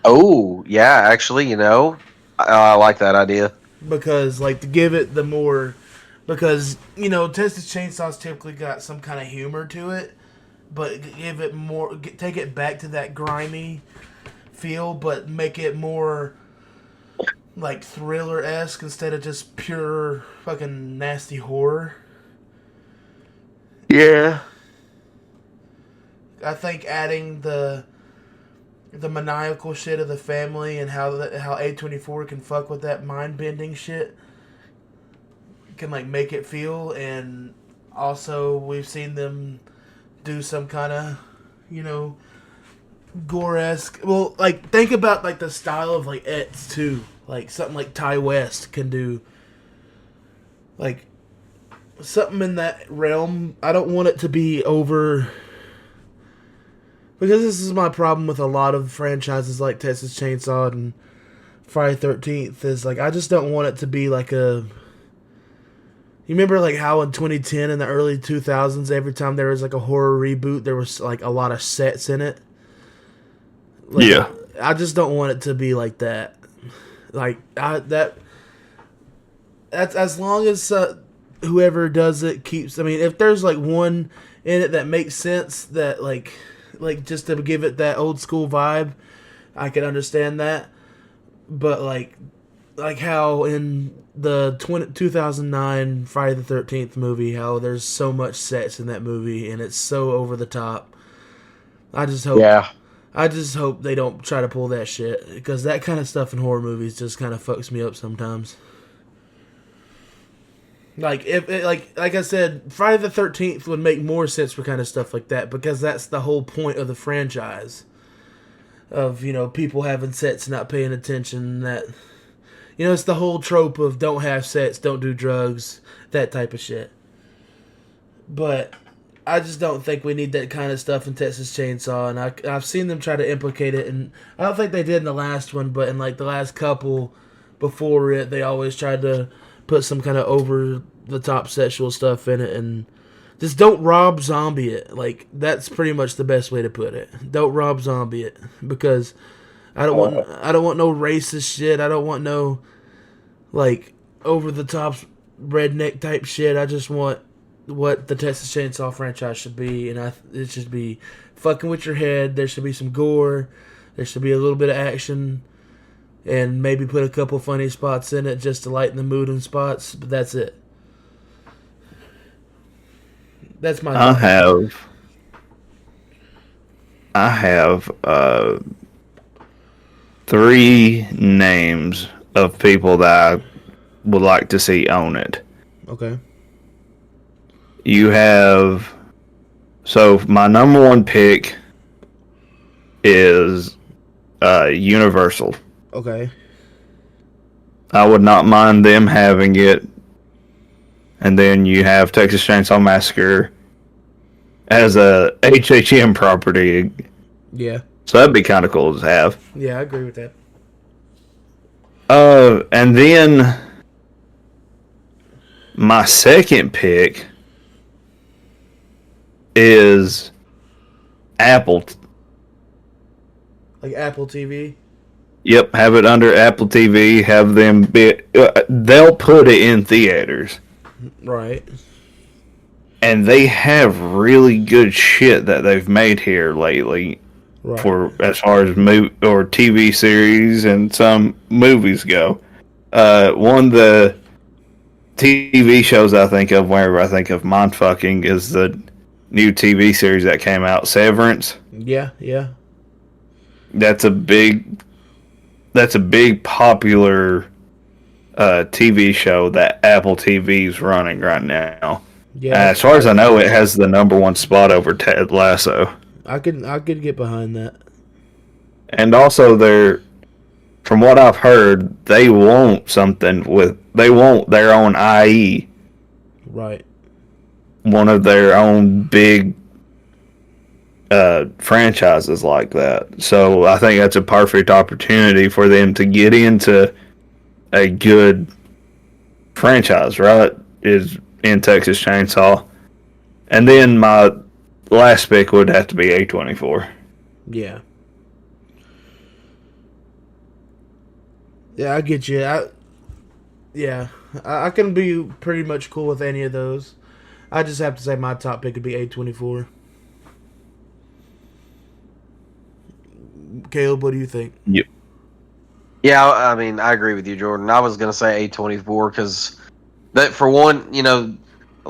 Oh, yeah, actually, you know, I like that idea. Because, like, to give it the more... Because, you know, Texas Chainsaw's typically got some kind of humor to it, but give it more... Take it back to that grimy feel, but make it more, like, thriller-esque instead of just pure fucking nasty horror. Yeah. I think adding the maniacal shit of the family and how A24 can fuck with that mind-bending shit can, like, make it feel. And also we've seen them do some kind of, you know, gore-esque. Well, like, think about, like, the style of, like, Ets too. Like something like Ty West can do, like, something in that realm. I don't want it to be over, because this is my problem with a lot of franchises like Texas Chainsaw and Friday the 13th, is like, I just don't want it to be like a... You remember, like, how in 2010 in the early 2000s, every time there was, like, a horror reboot, there was, like, a lot of sets in it? Like, yeah. I just don't want it to be like that. Like, that's as long as whoever does it keeps... I mean, if there's, like, one in it that makes sense, that, like just to give it that old school vibe, I can understand that. But, like how in the 2009 Friday the 13th movie, how there's so much sex in that movie and it's so over the top. I just hope they don't try to pull that shit, because that kind of stuff in horror movies just kind of fucks me up sometimes. Like, if it, like I said, Friday the 13th would make more sense for kind of stuff like that, because that's the whole point of the franchise. Of, you know, people having sets and not paying attention. That, you know, it's the whole trope of don't have sets, don't do drugs, that type of shit. But I just don't think we need that kind of stuff in Texas Chainsaw, and I've seen them try to implicate it, and I don't think they did in the last one, but in, like, the last couple before it, they always tried to put some kind of over-the-top sexual stuff in it, and just don't Rob Zombie it. Like, that's pretty much the best way to put it. Don't Rob Zombie it, because I don't want no racist shit. I don't want no, like, over-the-top redneck type shit. I just want what the Texas Chainsaw franchise should be, and it should be fucking with your head. There should be some gore. There should be a little bit of action, and maybe put a couple funny spots in it just to lighten the mood in spots, but that's it. That's my thought. I have 3 names of people that I would like to see own it. Okay. You have... So, my number 1 pick is Universal. Okay. I would not mind them having it. And then you have Texas Chainsaw Massacre as a HHM property. Yeah. So that'd be kind of cool to have. Yeah, I agree with that. And then my second pick is Apple. Like Apple TV? Yep, have it under Apple TV. Have them be... they'll put it in theaters. Right. And they have really good shit that they've made here lately. right. for as far as or TV series and some movies go. One of the TV shows I think of whenever I think of mindfucking is the new TV series that came out, Severance. Yeah, yeah. That's a big popular TV show that Apple TV's running right now. Yeah. As far as I know, it has the #1 spot over Ted Lasso. I could get behind that. And also, from what I've heard, they want their own IE, Right. one of their own big franchises like that. So I think that's a perfect opportunity for them to get into a good franchise, right? Is in Texas Chainsaw. And then my last pick would have to be A24. Yeah. Yeah, I get you. I can be pretty much cool with any of those. I just have to say my top pick would be A24. Caleb, what do you think? Yep. Yeah, I mean, I agree with you, Jordan. I was gonna say A24 because that, for one, a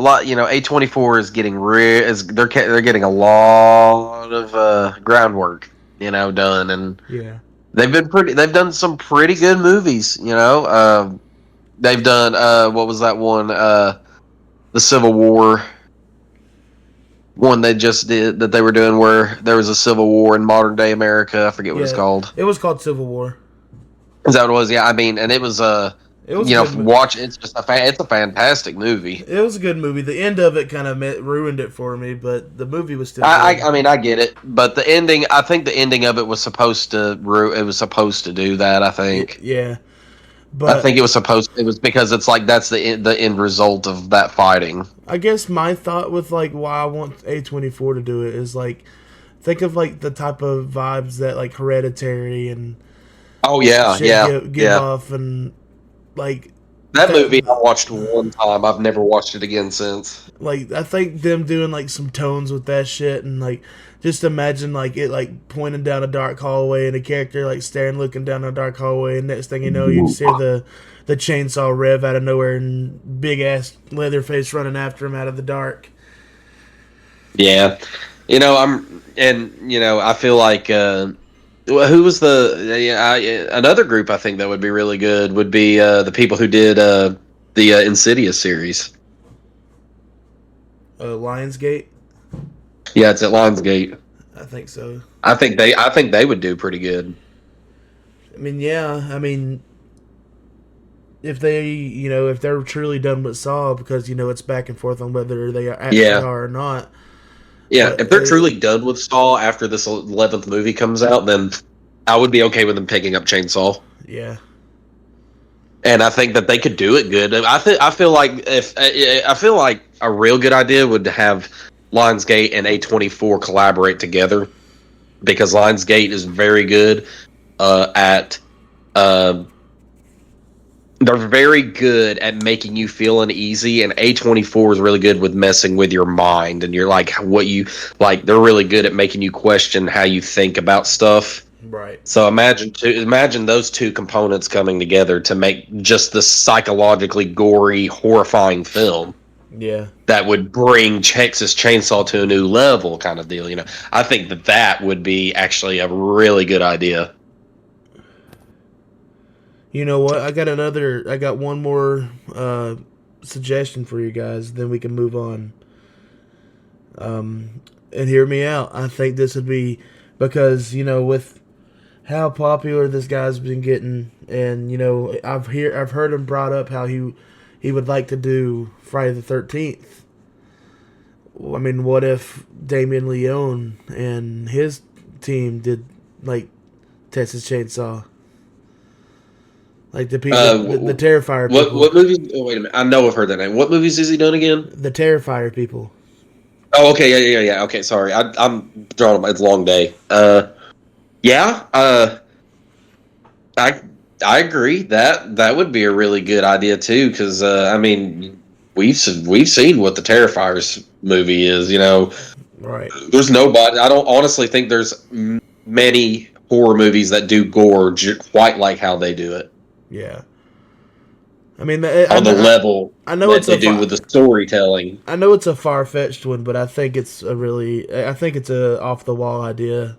lot, A24 is getting they're getting a lot of groundwork, done, and Yeah. they've done some pretty good movies. They've done what was that one? The Civil War one they just did that they were doing where there was a civil war in modern day America. I forget what it's called. It was called Civil War. Is that what it was? Yeah, I mean, and it was watch. It's just it's a fantastic movie. It was a good movie. The end of it kind of ruined it for me, but the movie was still. I mean, I get it, but the ending. I think the ending of it was supposed to. It was supposed to do that. I think. Yeah, but I think it was supposed. It was because it's like that's the end result of that fighting. I guess my thought with like why I want A24 to do it is like think of like the type of vibes that like Hereditary and. Oh yeah, give off and like that movie I watched one time. I've never watched it again since. Like I think them doing like some tones with that shit and like just imagine like it like pointing down a dark hallway and a character like staring looking down a dark hallway and next thing you know you just hear the chainsaw rev out of nowhere and big ass Leatherface running after him out of the dark. Yeah, I feel like. Who was another group I think that would be really good would be the people who did the Insidious series. Lionsgate. Yeah, it's at Lionsgate. I think so. I think they would do pretty good. I mean, yeah. I mean, if they're truly done with Saw, because it's back and forth on whether they actually are or not. Yeah, if they're truly done with Saw after this 11th movie comes out, then I would be okay with them picking up Chainsaw. Yeah, and I think that they could do it good. I feel like a real good idea would have Lionsgate and A24 collaborate together, because Lionsgate is very good at. They're very good at making you feel uneasy, and A24 is really good with messing with your mind, and you're like, they're really good at making you question how you think about stuff. Right. So imagine those two components coming together to make just the psychologically gory, horrifying film. Yeah. That would bring Texas Chainsaw to a new level, kind of deal. I think that would be actually a really good idea. You know what? I got one more suggestion for you guys, then we can move on. And hear me out. I think this would be, because, with how popular this guy's been getting, and, I've heard him brought up how he would like to do Friday the 13th. I mean, what if Damien Leone and his team did, like, Texas Chainsaw? Like the people, the Terrifier people. What movies? Oh, wait a minute. I know I've heard that name. What movies has he done again? The Terrifier people. Oh, okay, yeah. Okay, sorry. I'm drawing. It's a long day. Yeah. I agree that would be a really good idea too, because I mean, we've seen what the Terrifiers movie is. Right. There's nobody. I don't honestly think there's many horror movies that do gore quite like how they do it. Yeah. I mean, on the level I know that it's they do with the storytelling. I know it's a far-fetched one, but I think it's a off-the-wall idea.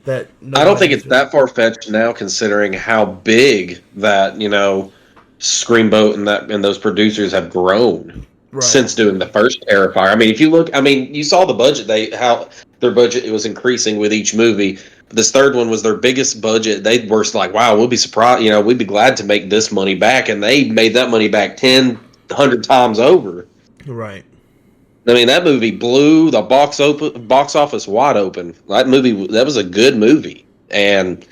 That I don't think it's that far-fetched now, considering how big that Screamboat and those producers have grown since doing the first Terrifier. I mean, if you look, you saw the budget. How their budget was increasing with each movie. This third one was their biggest budget. They were like, "Wow, we'll be surprised. We'd be glad to make this money back," and they made that money back 100 times over. Right. I mean, that movie blew the box office wide open. That was a good movie, and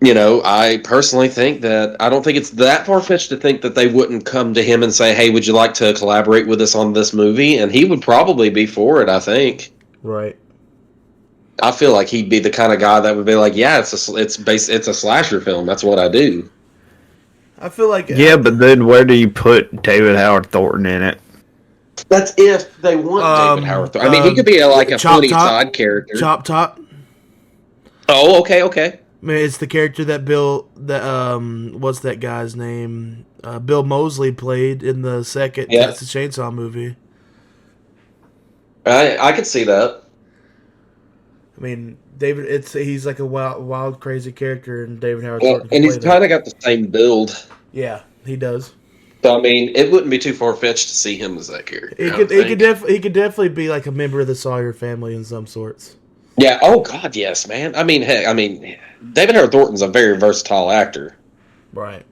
I personally think that I don't think it's that far-fetched to think that they wouldn't come to him and say, "Hey, would you like to collaborate with us on this movie?" And he would probably be for it. I think. Right. I feel like he'd be the kind of guy that would be like, "Yeah, it's a slasher film. That's what I do." I feel like but then where do you put David Howard Thornton in it? That's if they want David Howard Thornton. I mean, he could be a funny side character. Chop Top. Oh, okay. I mean, it's the character that what's that guy's name? Bill Moseley played in the second Texas Chainsaw movie. I could see that. I mean, he's like a wild, crazy character, and David Howard Thornton. And he's kind of got the same build. Yeah, he does. So I mean, it wouldn't be too far-fetched to see him as that character. He could definitely be like a member of the Sawyer family in some sorts. Yeah. Oh God, yes, man. I mean, David Howard Thornton's a very versatile actor. Right.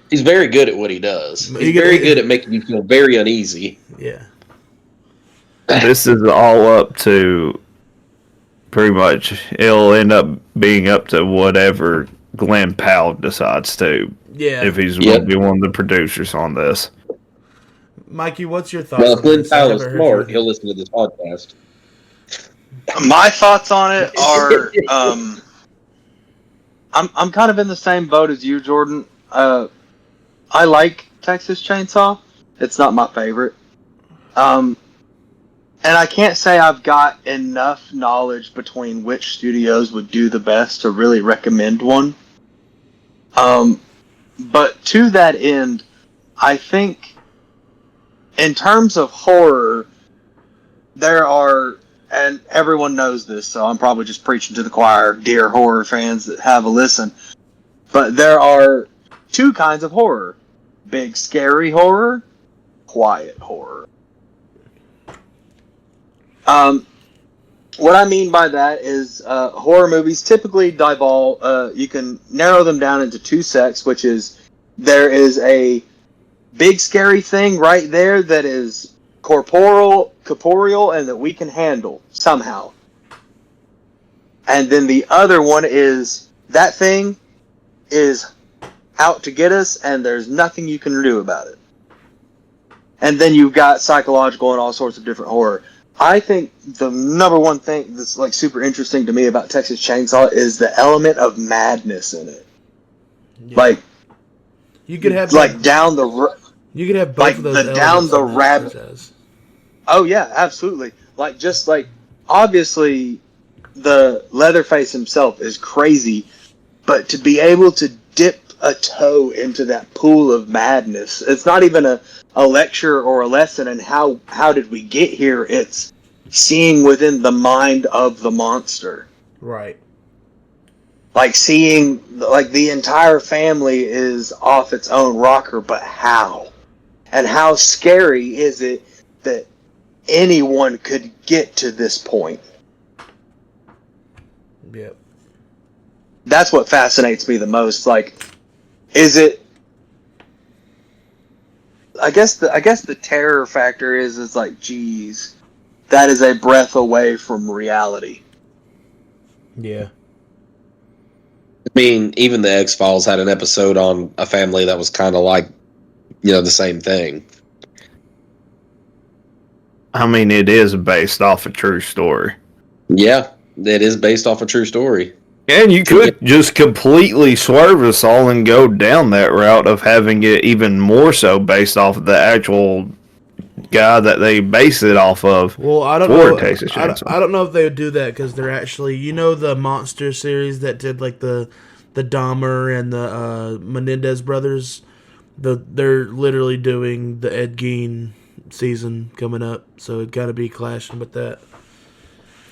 He's very good at what he does. He's very good at making you feel very uneasy. Yeah. This is all up to pretty much. It'll end up being up to whatever Glenn Powell decides to. Yeah. If he's going to be one of the producers on this. Mikey, what's your thoughts? Well, if Glenn Powell is smart, he'll listen to this podcast. My thoughts on it are, I'm kind of in the same boat as you, Jordan. I like Texas Chainsaw. It's not my favorite. And I can't say I've got enough knowledge between which studios would do the best to really recommend one. But to that end, I think in terms of horror, there are, and everyone knows this, so I'm probably just preaching to the choir, dear horror fans that have a listen, but there are two kinds of horror. Big scary horror, quiet horror. What I mean by that is horror movies typically you can narrow them down into two sects, which is there is a big scary thing right there that is corporeal, and that we can handle somehow. And then the other one is that thing is out to get us and there's nothing you can do about it. And then you've got psychological and all sorts of different horror. I think the number one thing that's like super interesting to me about Texas Chainsaw is the element of madness in it. Yeah. Like you could have down the you could have both of those the down the rabbit. Oh yeah, absolutely. Obviously the Leatherface himself is crazy, but to be able to dip a toe into that pool of madness, it's not even a lecture or a lesson in how did we get here. It's seeing within the mind of the monster. Right. Like seeing the entire family is off its own rocker, but how? And how scary is it that anyone could get to this point? Yep. That's what fascinates me the most. Is it? I guess the terror factor is like, geez, that is a breath away from reality. Yeah. I mean, even the X-Files had an episode on a family that was kind of like, the same thing. I mean, it is based off a true story. Yeah, it is based off a true story. And you could just completely swerve us all and go down that route of having it even more so based off of the actual guy that they base it off of. Well, I don't for know. Texas Chainsaw. I don't know if they would do that because they're actually, the Monster series that did like the Dahmer and the Menendez brothers. They're literally doing the Ed Gein season coming up, so it got to be clashing with that.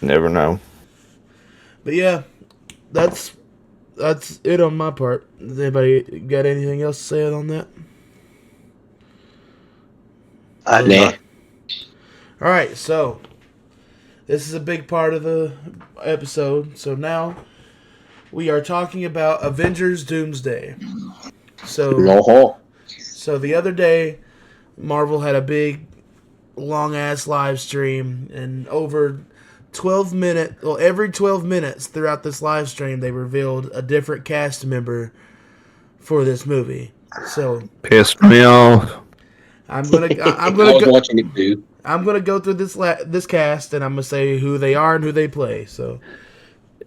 Never know. But yeah, that's it on my part. Does anybody got anything else to say on that? Nah. All right, so this is a big part of the episode. So now we are talking about Avengers Doomsday. So the other day, Marvel had a big, long-ass live stream, and over 12 minutes, well, every 12 minutes throughout this live stream, they revealed a different cast member for this movie. So pissed me off. I'm gonna I was watching it too. I'm gonna go through this cast, and I'm gonna say who they are and who they play. So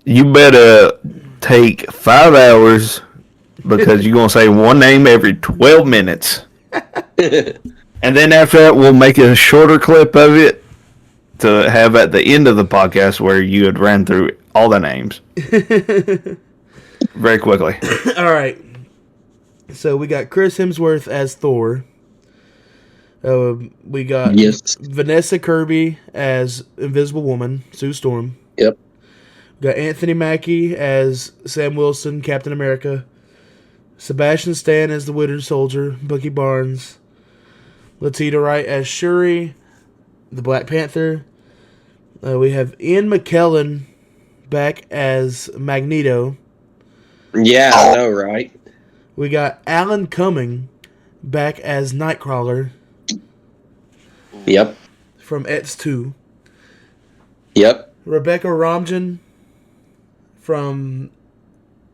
You better take 5 hours because you're gonna say one name every 12 minutes, and then after that, we'll make a shorter clip of it to have at the end of the podcast where you had ran through all the names very quickly. all right. So we got Chris Hemsworth as Thor. We got Vanessa Kirby as Invisible Woman, Sue Storm. Yep. We got Anthony Mackie as Sam Wilson, Captain America. Sebastian Stan as the Winter Soldier, Bucky Barnes. Letitia Wright as Shuri, the Black Panther. We have Ian McKellen back as Magneto. Yeah, I know, right? We got Alan Cumming back as Nightcrawler. Yep. From X 2. Yep. Rebecca Romijn from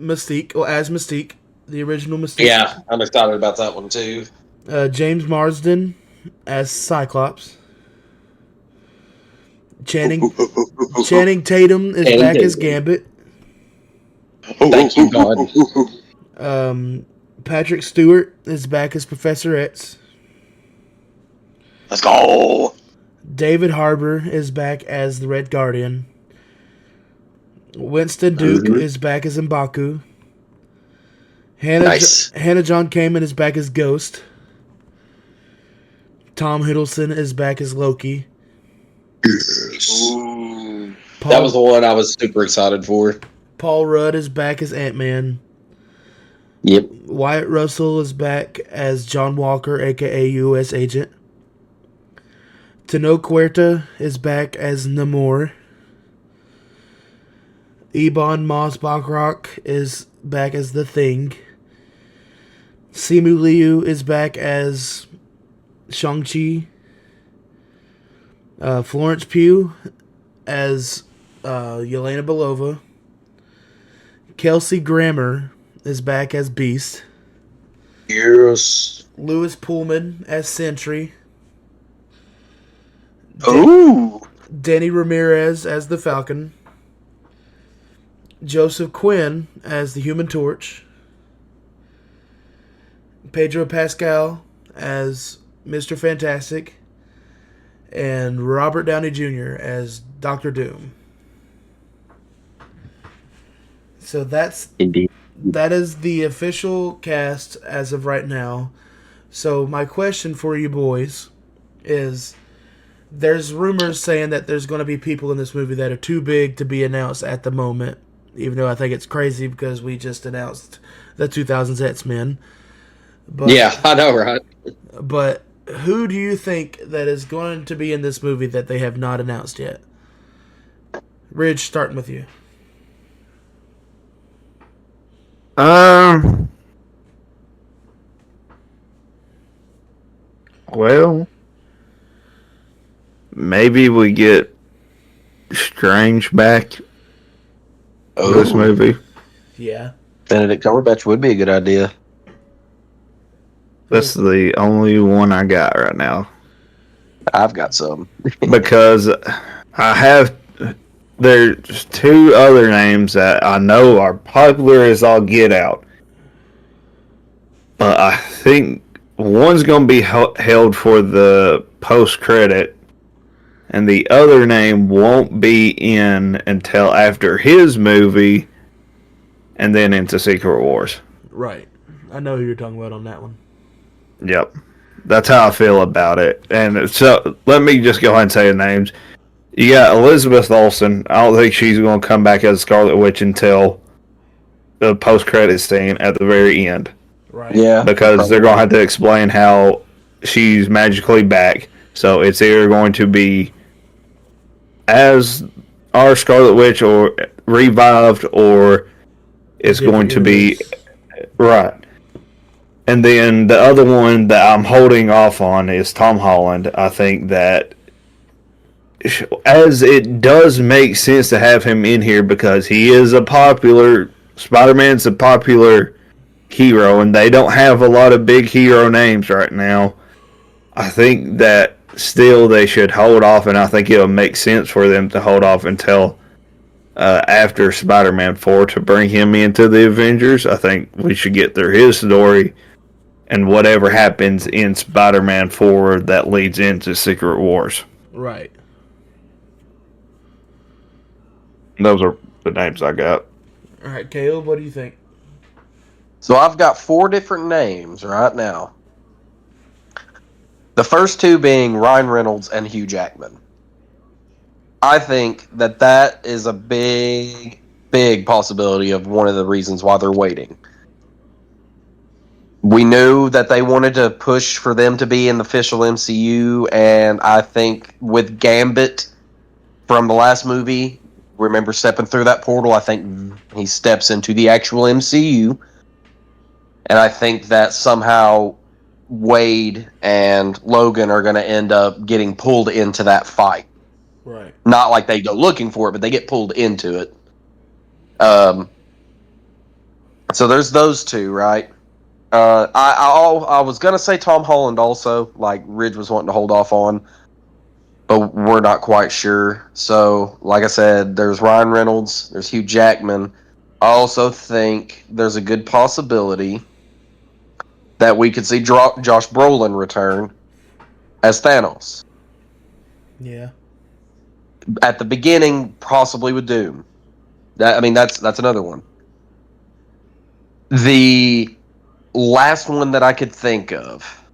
Mystique, or as Mystique, the original Mystique. Yeah, I'm excited about that one too. James Marsden as Cyclops. Channing Tatum is back as Gambit. Thank you, God. Patrick Stewart is back as Professor X. Let's go. David Harbour is back as the Red Guardian. Winston Duke is back as M'Baku. Hannah John Kamen is back as Ghost. Tom Hiddleston is back as Loki. That was the one I was super excited for. Paul Rudd is back as Ant-Man. Yep. Wyatt Russell is back as John Walker, a.k.a. U.S. Agent. Tenoch Huerta is back as Namor. Ebon Moss-Bachrach is back as The Thing. Simu Liu is back as Shang-Chi. Florence Pugh as Yelena Belova. Kelsey Grammer is back as Beast. Yes. Louis Pullman as Sentry. Ooh. Danny Ramirez as the Falcon. Joseph Quinn as the Human Torch. Pedro Pascal as Mr. Fantastic. And Robert Downey Jr. as Dr. Doom. So that is the official cast as of right now. So my question for you boys is, there's rumors saying that there's going to be people in this movie that are too big to be announced at the moment, even though I think it's crazy because we just announced the 2000s X-Men. But, yeah, I know, right? But who do you think that is going to be in this movie that they have not announced yet? Ridge, starting with you. Well, maybe we get Strange back in this movie. Yeah. Benedict Cumberbatch would be a good idea. That's the only one I got right now. I've got some. Because there's 2 other names that I know are popular as all get out. But I think one's going to be held for the post-credit, and the other name won't be in until after his movie, and then into Secret Wars. Right. I know who you're talking about on that one. Yep. That's how I feel about it. And so, let me just go ahead and say the names. You got Elizabeth Olsen. I don't think she's going to come back as Scarlet Witch until the post-credit scene at the very end. Right. Yeah. Because they're going to have to explain how she's magically back. So it's either going to be as our Scarlet Witch or revived, or it's going to be... Right. And then the other one that I'm holding off on is Tom Holland. I think that as it does make sense to have him in here because he is a popular... Spider-Man's a popular hero, and they don't have a lot of big hero names right now. I think that still they should hold off, and I think it'll make sense for them to hold off until after Spider-Man 4 to bring him into the Avengers. I think we should get through his story and whatever happens in Spider-Man 4 that leads into Secret Wars. Right. Those are the names I got. All right, Caleb, what do you think? So I've got 4 different names right now. The first 2 being Ryan Reynolds and Hugh Jackman. I think that is a big, big possibility of one of the reasons why they're waiting. We knew that they wanted to push for them to be in the official MCU, and I think with Gambit from the last movie, remember stepping through that portal, I think he steps into the actual MCU. And I think that somehow Wade and Logan are going to end up getting pulled into that fight. Right. Not like they go looking for it, but they get pulled into it. So there's those 2, right? I was going to say Tom Holland also, like Ridge was wanting to hold off on, but we're not quite sure. So, like I said, there's Ryan Reynolds, there's Hugh Jackman. I also think there's a good possibility that we could see Josh Brolin return as Thanos. Yeah. At the beginning, possibly with Doom. That's another one. The last one that I could think of,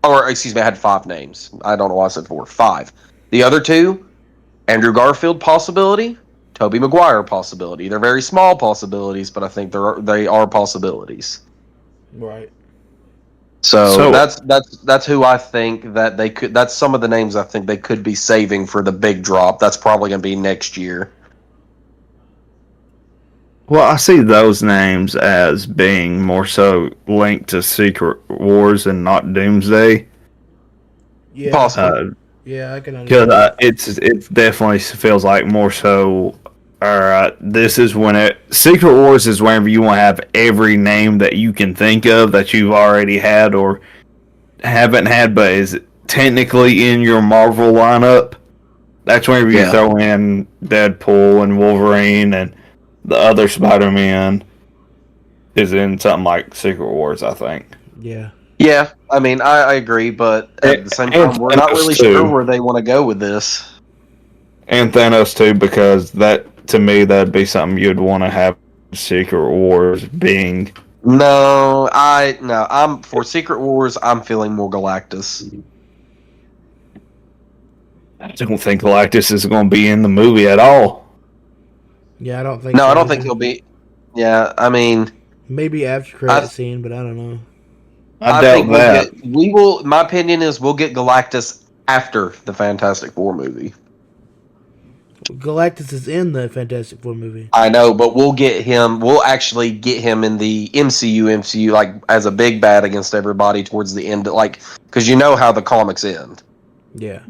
or excuse me, I had 5 names. I don't know why I said 4. 5. The other 2, Andrew Garfield possibility, Tobey Maguire possibility. They're very small possibilities, but I think they are possibilities. Right. So that's who I think that they could. That's some of the names I think they could be saving for the big drop. That's probably going to be next year. Well, I see those names as being more so linked to Secret Wars and not Doomsday. Yeah. Possibly. Yeah, I can understand. Because it definitely feels like more so. All right, this is when Secret Wars is whenever you want to have every name that you can think of that you've already had or haven't had, but is technically in your Marvel lineup. That's whenever you throw in Deadpool and Wolverine and the other Spider-Man is in something like Secret Wars, I think. Yeah. Yeah, I agree, but at the same time, we're not really sure where they want to go with this. And Thanos too, because that to me that'd be something you'd want to have Secret Wars being. I'm for Secret Wars. I'm feeling more Galactus. I don't think Galactus is going to be in the movie at all. Yeah, I don't think. No, so I don't either. think he'll be. Yeah, maybe after credit scene, but I don't know. I doubt that. We will. My opinion is we'll get Galactus after the Fantastic Four movie. Galactus is in the Fantastic Four movie. I know, but we'll get him. We'll actually get him in the MCU, like as a big bad against everybody towards the end, like because you know how the comics end. Yeah.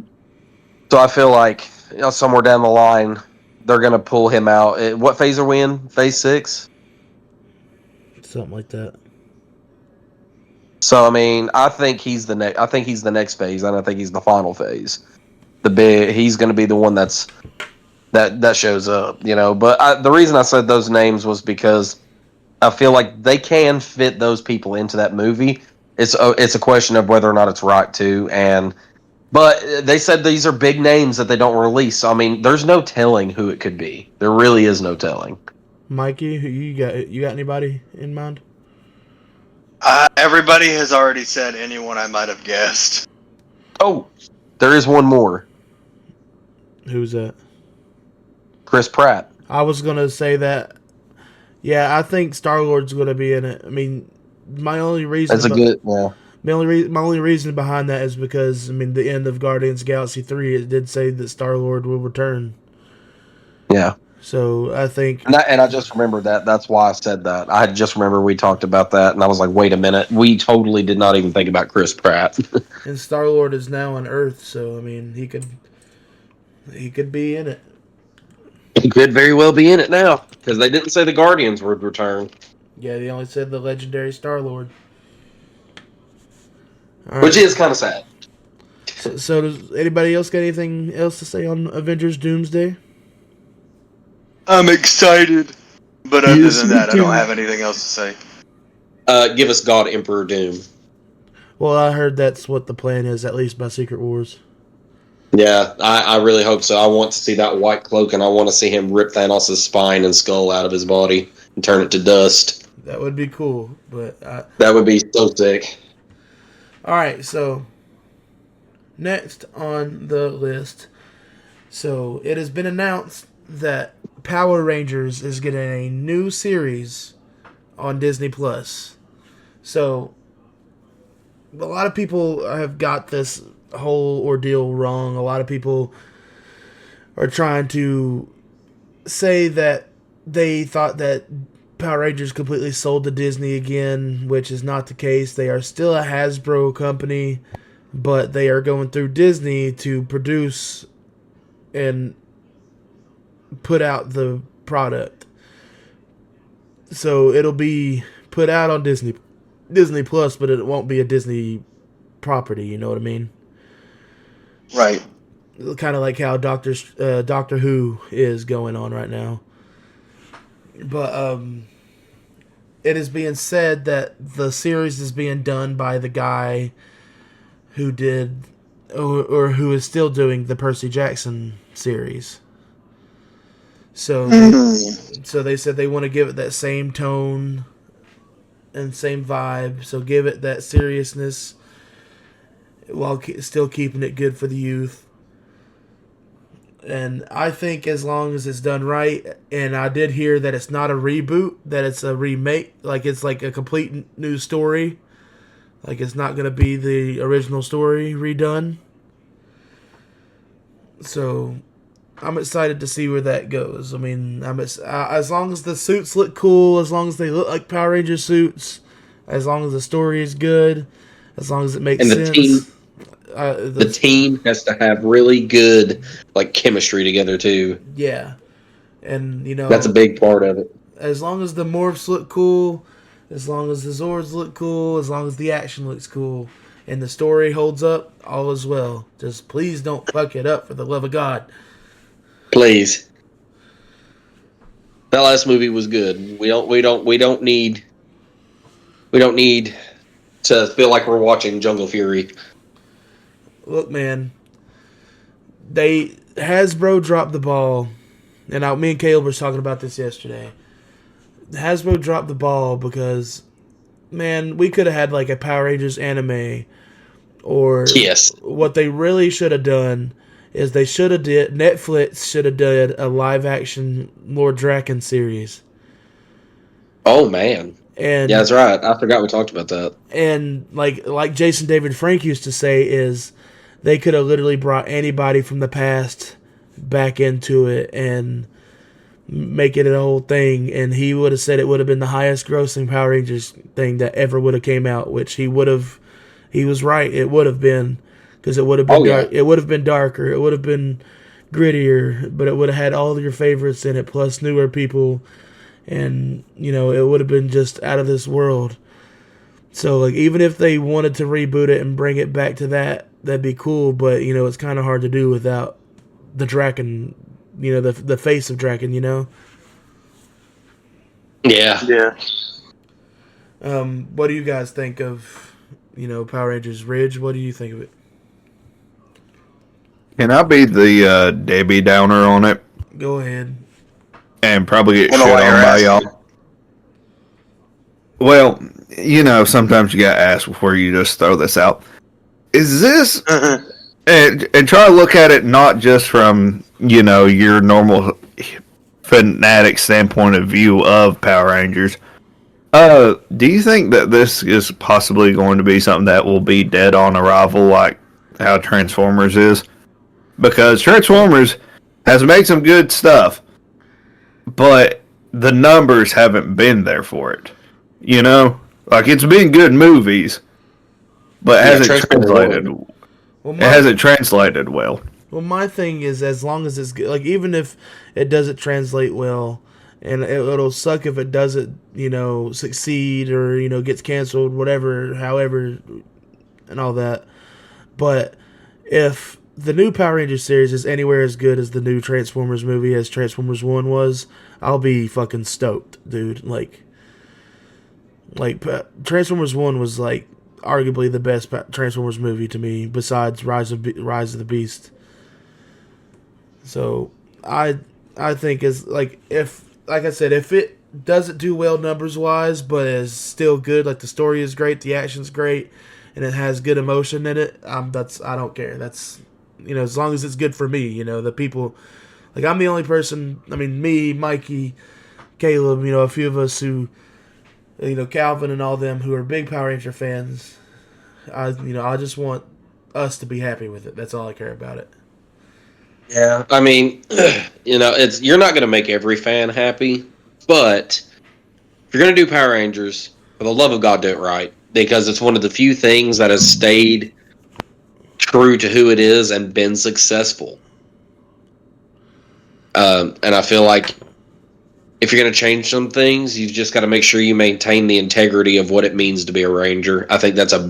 So I feel like somewhere down the line, they're gonna pull him out. What phase are we in? Phase 6. Something like that. So I think he's the next. I think he's the next phase, and I think he's the final phase. He's going to be the one that shows up, But the reason I said those names was because I feel like they can fit those people into that movie, It's a question of whether or not it's right to. But they said these are big names that they don't release. So, I mean, there's no telling who it could be. There really is no telling. Mikey, who you got anybody in mind? Everybody has already said anyone I might have guessed. Oh, there is one more. Who's that? Chris Pratt. I was gonna say that. Yeah, I think Star-Lord's gonna be in it. I mean, my only reason. That's a good. Yeah. My only reason behind that is because, I mean, the end of Guardians of the Galaxy 3, it did say that Star-Lord will return. Yeah. So I think, and I just remembered that. That's why I said that. I just remember we talked about that, and I was like, "Wait a minute, we totally did not even think about Chris Pratt." and Star-Lord is now on Earth, so I mean, he could be in it. He could very well be in it now because they didn't say the Guardians would return. Yeah, they only said the legendary Star-Lord. Which is kind of sad. So does anybody else got anything else to say on Avengers Doomsday? I'm excited, but other than that, I don't have anything else to say. Give us God Emperor Doom. Well, I heard that's what the plan is, at least by Secret Wars. Yeah, I really hope so. I want to see that white cloak, and I want to see him rip Thanos' spine and skull out of his body and turn it to dust. That would be cool, but that would be so sick. All right, so next on the list, so it has been announced that Power Rangers is getting a new series on Disney Plus. So a lot of people have got this whole ordeal wrong. A lot of people are trying to say that they thought that Power Rangers completely sold to Disney again, which is not the case. They are still a Hasbro company, but they are going through Disney to produce and put out the product. So it'll be put out on Disney Plus, but it won't be a Disney property, you know what I mean? Right. Kind of like how Doctor Who is going on right now. But it is being said that the series is being done by the guy who did or who is still doing the Percy Jackson series. So they said they want to give it that same tone and same vibe. So give it that seriousness while still keeping it good for the youth. And I think as long as it's done right, and I did hear that it's not a reboot, that it's a remake, like it's like a complete new story. Like it's not going to be the original story redone. So I'm excited to see where that goes. I mean, as long as the suits look cool, as long as they look like Power Ranger suits, as long as the story is good, as long as it makes sense. The team has to have really good chemistry together too. Yeah, and that's a big part of it. As long as the morphs look cool, as long as the Zords look cool, as long as the action looks cool, and the story holds up, all is well. Just please don't fuck it up, for the love of God. Please. That last movie was good. We don't need to feel like we're watching Jungle Fury. Look, man, Hasbro dropped the ball, and me and Caleb were talking about this yesterday. Hasbro dropped the ball because, man, we could have had a Power Rangers anime, or what they really should have done is Netflix should have done a live action Lord Draken series. Oh man. And yeah, that's right. I forgot we talked about that. And like Jason David Frank used to say, is they could have literally brought anybody from the past back into it and make it a whole thing. And he would have said it would have been the highest grossing Power Rangers thing that ever would have came out, which he was right. It would have been, because it would have been dark. It would have been darker. It would have been grittier, but it would have had all of your favorites in it, plus newer people. And, it would have been just out of this world. So, even if they wanted to reboot it and bring it back to that'd be cool. But, it's kind of hard to do without the Draken, the face of Draken, Yeah. Yeah. What do you guys think of Power Rangers Ridge. What do you think of it? Can I be the Debbie Downer on it Go ahead. and probably get I don't know shit why you're on by asking. y'all? Well, sometimes you gotta ask before you just throw this out. Is this and try to look at it not just from your normal fanatic standpoint of view of Power Rangers. Do you think that this is possibly going to be something that will be dead on arrival, like how Transformers is? Because Transformers has made some good stuff, but the numbers haven't been there for it. Like it's been good movies, but it hasn't translated. It hasn't translated well. Well, my thing is, as long as it's good, like even if it doesn't translate well, and it'll suck if it doesn't, succeed or gets canceled, whatever, however, and all that. But if the new Power Rangers series is anywhere as good as the new Transformers movie as Transformers 1 was, I'll be fucking stoked, dude. Like Transformers 1 was like arguably the best Transformers movie to me, besides Rise of the Beast. So I think is like I said, if it doesn't do well numbers wise, but is still good, like the story is great, the action's great, and it has good emotion in it, I don't care. That's as long as it's good for me. The people, like I'm the only person. I mean, me, Mikey, Caleb, a few of us who, Calvin and all them who are big Power Ranger fans. I just want us to be happy with it. That's all I care about it. Yeah, I mean, you're not going to make every fan happy, but if you're going to do Power Rangers, for the love of God, do it right, because it's one of the few things that has stayed true to who it is and been successful. And I feel like if you're going to change some things, you've just got to make sure you maintain the integrity of what it means to be a Ranger. I think that's a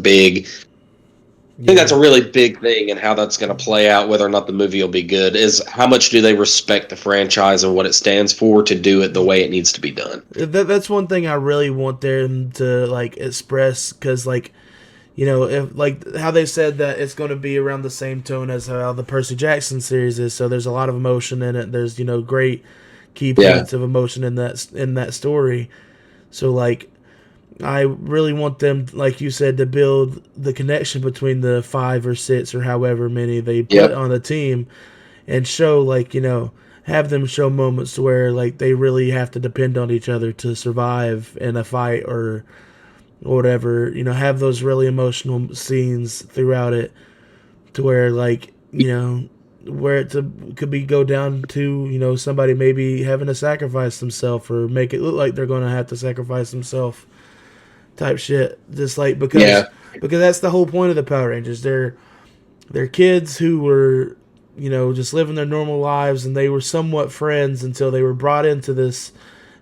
really big thing, and how that's going to play out, whether or not the movie will be good, is how much do they respect the franchise and what it stands for to do it the way it needs to be done. That's one thing I really want them to express, because if how they said that it's going to be around the same tone as how the Percy Jackson series is, so there's a lot of emotion in it. There's great key points of emotion in that story. So I really want them, like you said, to build the connection between the 5 or 6 or however many they put on the team, and show have them show moments to where they really have to depend on each other to survive in a fight or whatever. Have those really emotional scenes throughout it, to where where it could go down to somebody maybe having to sacrifice themselves, or make it look like they're going to have to sacrifice themselves, type shit. Just because that's the whole point of the Power Rangers. They're kids who were just living their normal lives, and they were somewhat friends until they were brought into this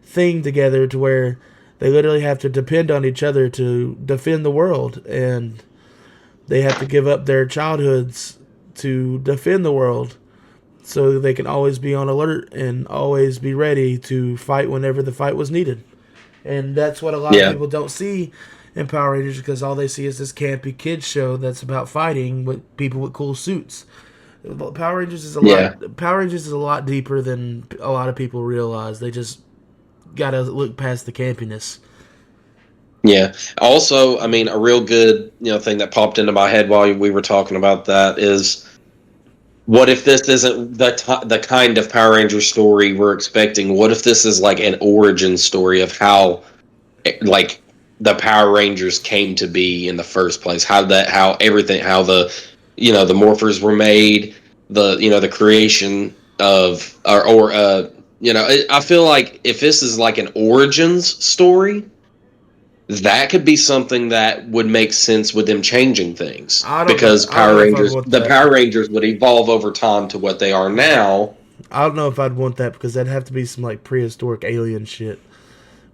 thing together, to where they literally have to depend on each other to defend the world, and they have to give up their childhoods to defend the world, so they can always be on alert and always be ready to fight whenever the fight was needed. And that's what a lot of people don't see in Power Rangers, because all they see is this campy kids show that's about fighting with people with cool suits. Power Rangers is a lot deeper than a lot of people realize. They just gotta look past the campiness. Yeah. Also, I mean, a real good thing that popped into my head while we were talking about that is, what if this isn't the kind of Power Ranger story we're expecting? What if this is an origin story of how the Power Rangers came to be in the first place? How the morphers were made, the creation of I feel like if this is an origins story, that could be something that would make sense with them changing things, because Power Rangers would evolve over time to what they are now. I don't know if I'd want that, because that'd have to be some prehistoric alien shit.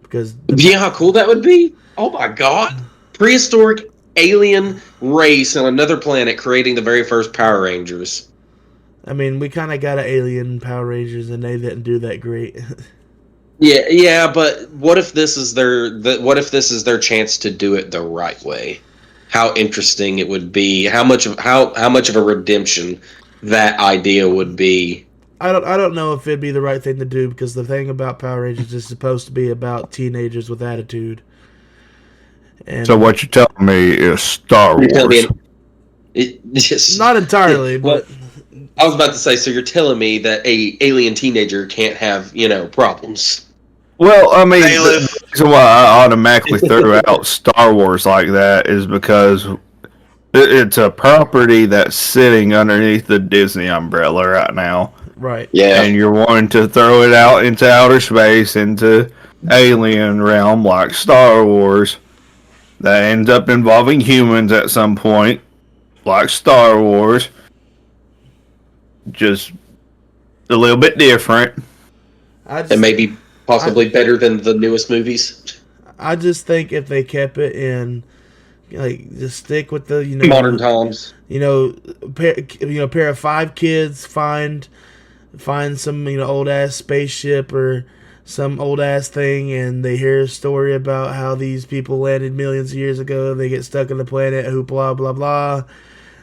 Because how cool that would be! Oh my god, prehistoric alien race on another planet creating the very first Power Rangers. I mean, we kind of got an alien Power Rangers, and they didn't do that great. Yeah, but what if this is their chance to do it the right way? how interesting it would be, how much of a redemption that idea would be. I don't know if it'd be the right thing to do, because the thing about Power Rangers is supposed to be about teenagers with attitude. And So what you're telling me is Star Wars. Not entirely, but I was about to say. So you're telling me that a alien teenager can't have problems? Well, I mean, the reason why I automatically threw out Star Wars like that is because it's a property that's sitting underneath the Disney umbrella right now. Right. Yeah. And you're wanting to throw it out into outer space, into alien realm like Star Wars. That ends up involving humans at some point, like Star Wars. Just a little bit different. And maybe possibly better than the newest movies. I just think if they kept it in, like, just stick with the modern times. Pair of 5 kids find some old ass spaceship or some old ass thing, and they hear a story about how these people landed millions of years ago. They get stuck on the planet. Who blah blah blah.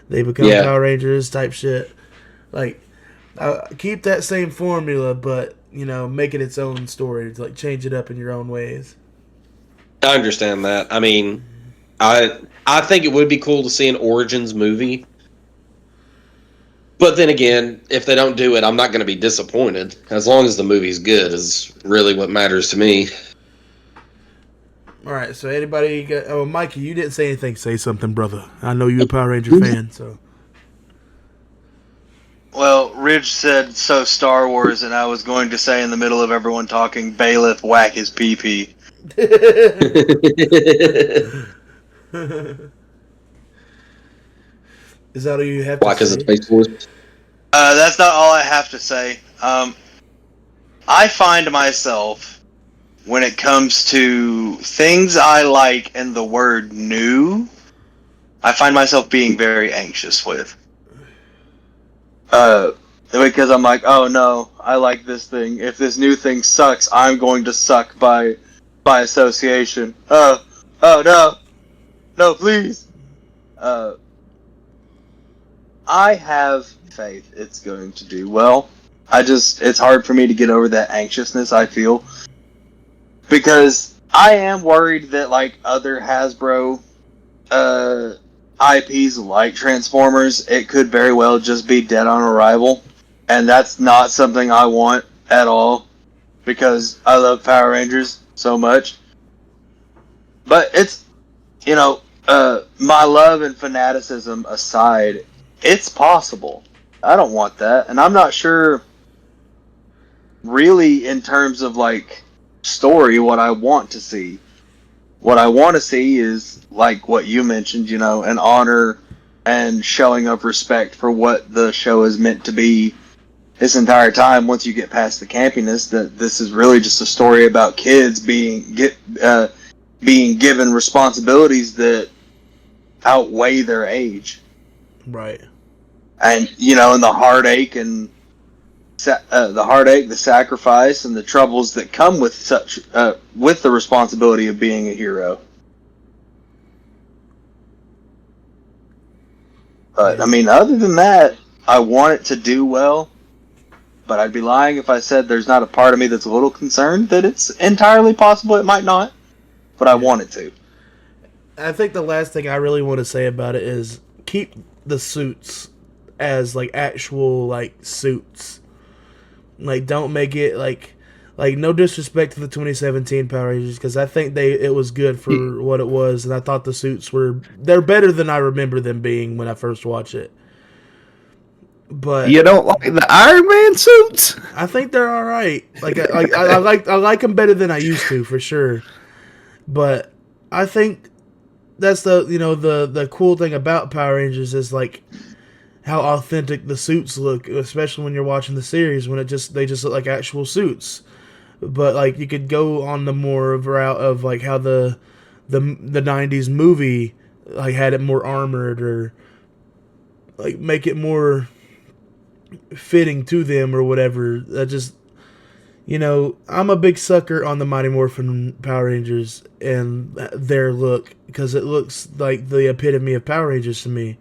They become Power Rangers type shit. Like, keep that same formula, but make it its own story. Like, change it up in your own ways. I understand that. I mean, I think it would be cool to see an Origins movie. But then again, if they don't do it, I'm not going to be disappointed. As long as the movie's good is really what matters to me. All right, so anybody got... Oh, Mikey, you didn't say anything. Say something, brother. I know you're a Power Ranger fan, so... Well, Ridge said, so Star Wars, and I was going to say in the middle of everyone talking, Bailiff whack his pee-pee. Is that all you have to say? Why, because it's Space Force? That's not all I have to say. I find myself, when it comes to things I like and the word new, I find myself being very anxious with. Because I'm like, oh no, I like this thing. If this new thing sucks, I'm going to suck by association. Oh no, please. I have faith it's going to do well. It's hard for me to get over that anxiousness I feel. Because I am worried that, like, other Hasbro IPs like Transformers, it could very well just be dead on arrival. And that's not something I want at all. Because I love Power Rangers so much. But it's, my love and fanaticism aside, it's possible. I don't want that. And I'm not sure, really, in terms of, like, story, what I want to see. What I want to see is, like what you mentioned, an honor and showing of respect for what the show is meant to be this entire time. Once you get past the campiness, that this is really just a story about kids being given responsibilities that outweigh their age. Right. And, and the heartache and the sacrifice, and the troubles that come with such, with the responsibility of being a hero. But, I mean, other than that, I want it to do well. But I'd be lying if I said there's not a part of me that's a little concerned that it's entirely possible it might not. But I want it to. I think the last thing I really want to say about it is keep the suits as, like, actual, like, suits. Like, don't make it, like no disrespect to the 2017 Power Rangers, because I think it was good for what it was, and I thought the suits they're better than I remember them being when I first watched it. But you don't like the Iron Man suits? I think they're all right. Like, I like them better than I used to, for sure. But I think that's the cool thing about Power Rangers is, like, how authentic the suits look, especially when you're watching the series, when they just look like actual suits. But, like, you could go on the more route of, like, how the 90s movie, like, had it more armored, or, like, make it more fitting to them or whatever. That just, I'm a big sucker on the Mighty Morphin Power Rangers and their look because it looks like the epitome of Power Rangers to me.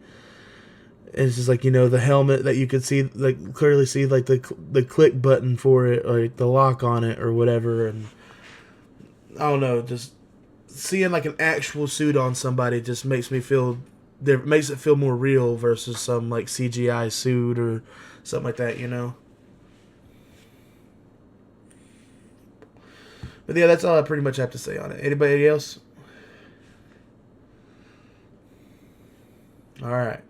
And it's just like the helmet that you could see, like clearly see, like the click button for it, or like the lock on it, or whatever. And I don't know, just seeing like an actual suit on somebody just makes me feel. Makes it feel more real versus some like CGI suit or something like that. But yeah, that's all I pretty much have to say on it. Anybody else? All right.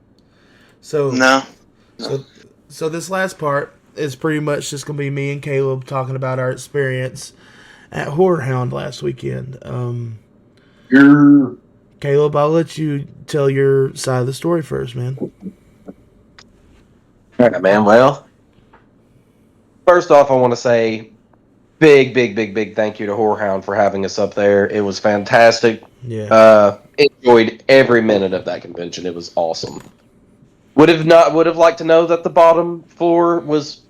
So No. So this last part is pretty much just gonna be me and Caleb talking about our experience at HorrorHound last weekend. Caleb, I'll let you tell your side of the story first, man. All right, man. Well, first off, I want to say big thank you to HorrorHound for having us up there. It was fantastic. Yeah. Enjoyed every minute of that convention. It was awesome. Would have liked to know that the bottom floor was,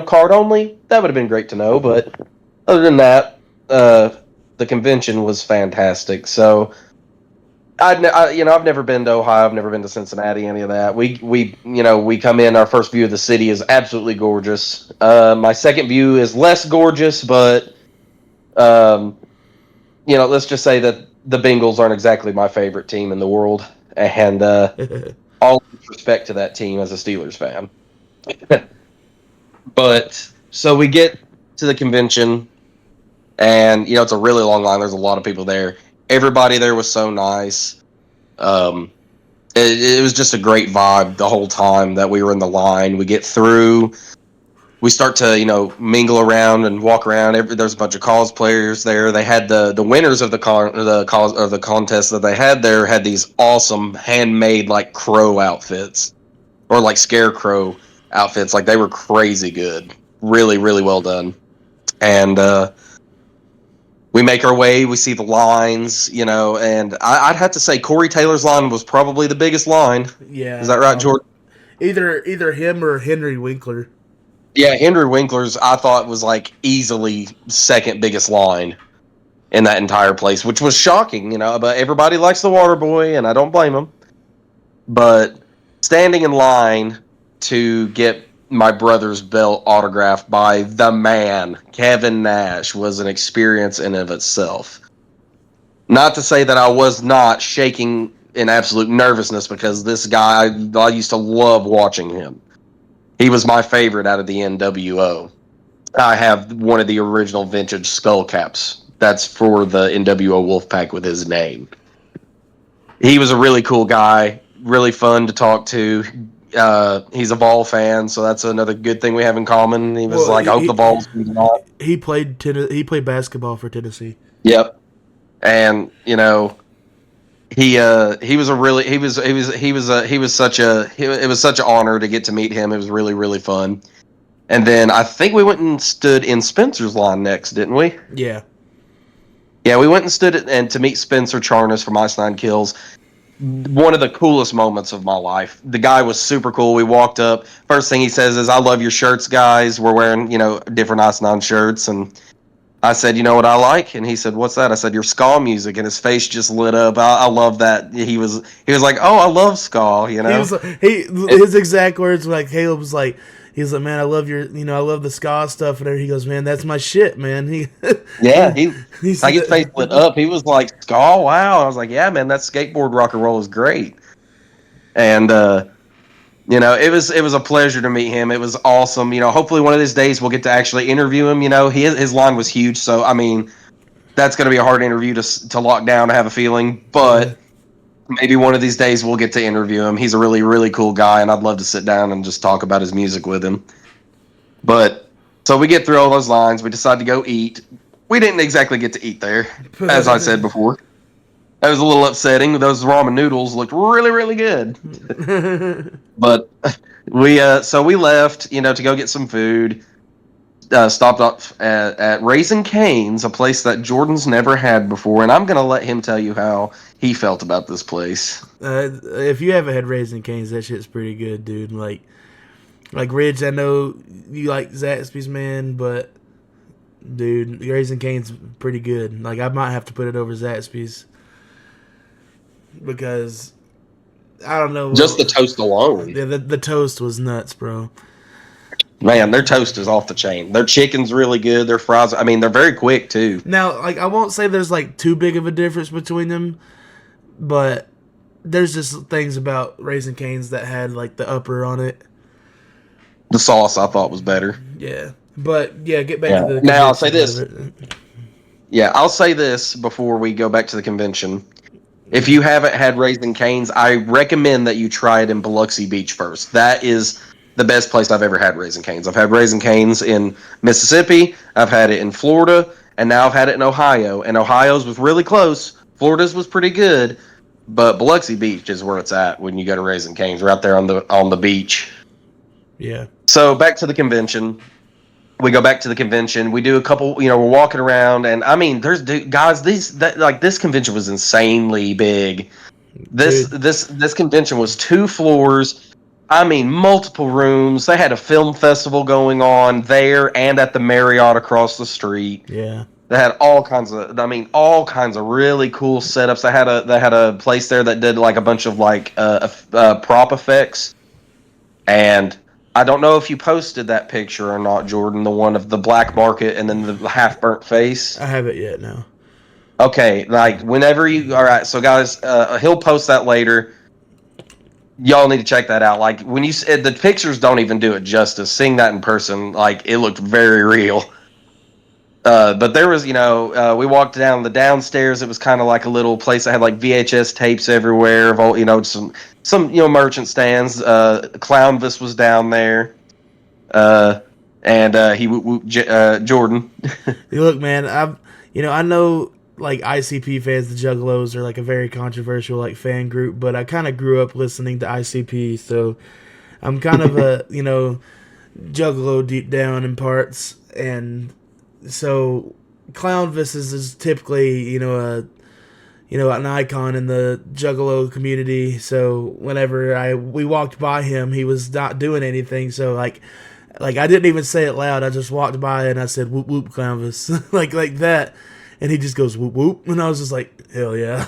card only. That would have been great to know. But other than that, the convention was fantastic. So I've never been to Ohio. I've never been to Cincinnati. Any of that. We come in. Our first view of the city is absolutely gorgeous. My second view is less gorgeous, but let's just say that the Bengals aren't exactly my favorite team in the world, and all respect to that team as a Steelers fan. But so we get to the convention, and it's a really long line. There's a lot of people there. Everybody there was so nice. It was just a great vibe the whole time that we were in the line. We get through. We start to mingle around and walk around. There's a bunch of cosplayers there. They had the winners of the contest that they had there had these awesome handmade like crow outfits or like scarecrow outfits. Like they were crazy good, really well done. And we make our way. We see the lines, and I'd have to say Corey Taylor's line was probably the biggest line. Yeah. Is that right, Jordan? Either him or Henry Winkler. Yeah, Henry Winkler's I thought was like easily second biggest line in that entire place, which was shocking, but everybody likes the Water Boy, and I don't blame them. But standing in line to get my brother's belt autographed by the man, Kevin Nash, was an experience in of itself. Not to say that I was not shaking in absolute nervousness, because this guy, I used to love watching him. He was my favorite out of the NWO. I have one of the original vintage skull caps. That's for the NWO Wolfpack with his name. He was a really cool guy, really fun to talk to. He's a Vol fan, so that's another good thing we have in common. He was I hope the Vols do not. He played basketball for Tennessee. Yep, and it was such an honor to get to meet him. It was really fun. And then I think we went and stood in Spencer's line next, didn't we? Yeah. Yeah, we went and stood and to meet Spencer Charnas from Ice Nine Kills. One of the coolest moments of my life. The guy was super cool. We walked up. First thing he says is, "I love your shirts, guys." We're wearing, different Ice Nine shirts. And I said, "You know what I like?" And he said, "What's that?" I said, "Your ska music." And his face just lit up. I love that. He was like, "Oh, I love ska," His exact words were like, Caleb was like, he's like, "Man, I love I love the ska stuff." And he goes, "Man, that's my shit, man." His face lit up. He was like, "Ska, wow." I was like, "Yeah, man, that skateboard rock and roll is great." And it was a pleasure to meet him. It was awesome. Hopefully one of these days we'll get to actually interview him. His line was huge, so I mean, that's going to be a hard interview to lock down. I have a feeling, but maybe one of these days we'll get to interview him. He's a really cool guy, and I'd love to sit down and just talk about his music with him. But so we get through all those lines. We decide to go eat. We didn't exactly get to eat there, as I said before. That was a little upsetting. Those ramen noodles looked really good. But we left, to go get some food. Stopped off at Raising Cane's, a place that Jordan's never had before, and I'm going to let him tell you how he felt about this place. If you haven't had Raising Cane's, that shit's pretty good, dude. Like Ridge, I know you like Zaxby's, man, but Dude, Raising Cane's pretty good. Like, I might have to put it over Zaxby's. Because, I don't know. Just the toast alone. Yeah, the toast was nuts, bro. Man, their toast is off the chain. Their chicken's really good. Their fries, I mean, they're very quick, too. Now, like, I won't say there's, like, too big of a difference between them, but there's just things about Raising Cane's that had, like, the upper on it. The sauce, I thought, was better. Yeah. But, yeah, get back to the Now, I'll say this. convention. Yeah, I'll say this before we go back to the convention. If you haven't had Raising Cane's, I recommend that you try it in Biloxi Beach first. That is the best place I've ever had Raising Cane's. I've had Raising Cane's in Mississippi, I've had it in Florida, and now I've had it in Ohio. And Ohio's was really close. Florida's was pretty good, but Biloxi Beach is where it's at when you go to Raising Cane's, right there on the beach. Yeah. So back to the convention. We go back to the convention. We do a couple, we're walking around, and I mean, guys, this convention was insanely big. This convention was 2 floors. I mean, multiple rooms. They had a film festival going on there and at the Marriott across the street. Yeah. They had all kinds of really cool setups. They had a place there that did like a bunch of like prop effects, and I don't know if you posted that picture or not, Jordan, the one of the black market and then the half-burnt face. I haven't yet, no. Okay, like, whenever you... All right, so, guys, he'll post that later. Y'all need to check that out. Like, when you... The pictures don't even do it justice. Seeing that in person, like, it looked very real. But there was, we walked down the downstairs. It was kind of like a little place that had, like, VHS tapes everywhere. Of all, some merchant stands. Clownvis was down there, and Jordan. Look, man, I know like ICP fans, the Juggalos are like a very controversial like fan group, but I kind of grew up listening to ICP, so I'm kind of a Juggalo deep down in parts, and so Clownvis is typically an icon in the Juggalo community. So whenever we walked by him, he was not doing anything. So like I didn't even say it loud. I just walked by and I said, "Whoop whoop, Clownvis," like that, and he just goes, "Whoop whoop," and I was just like, "Hell yeah."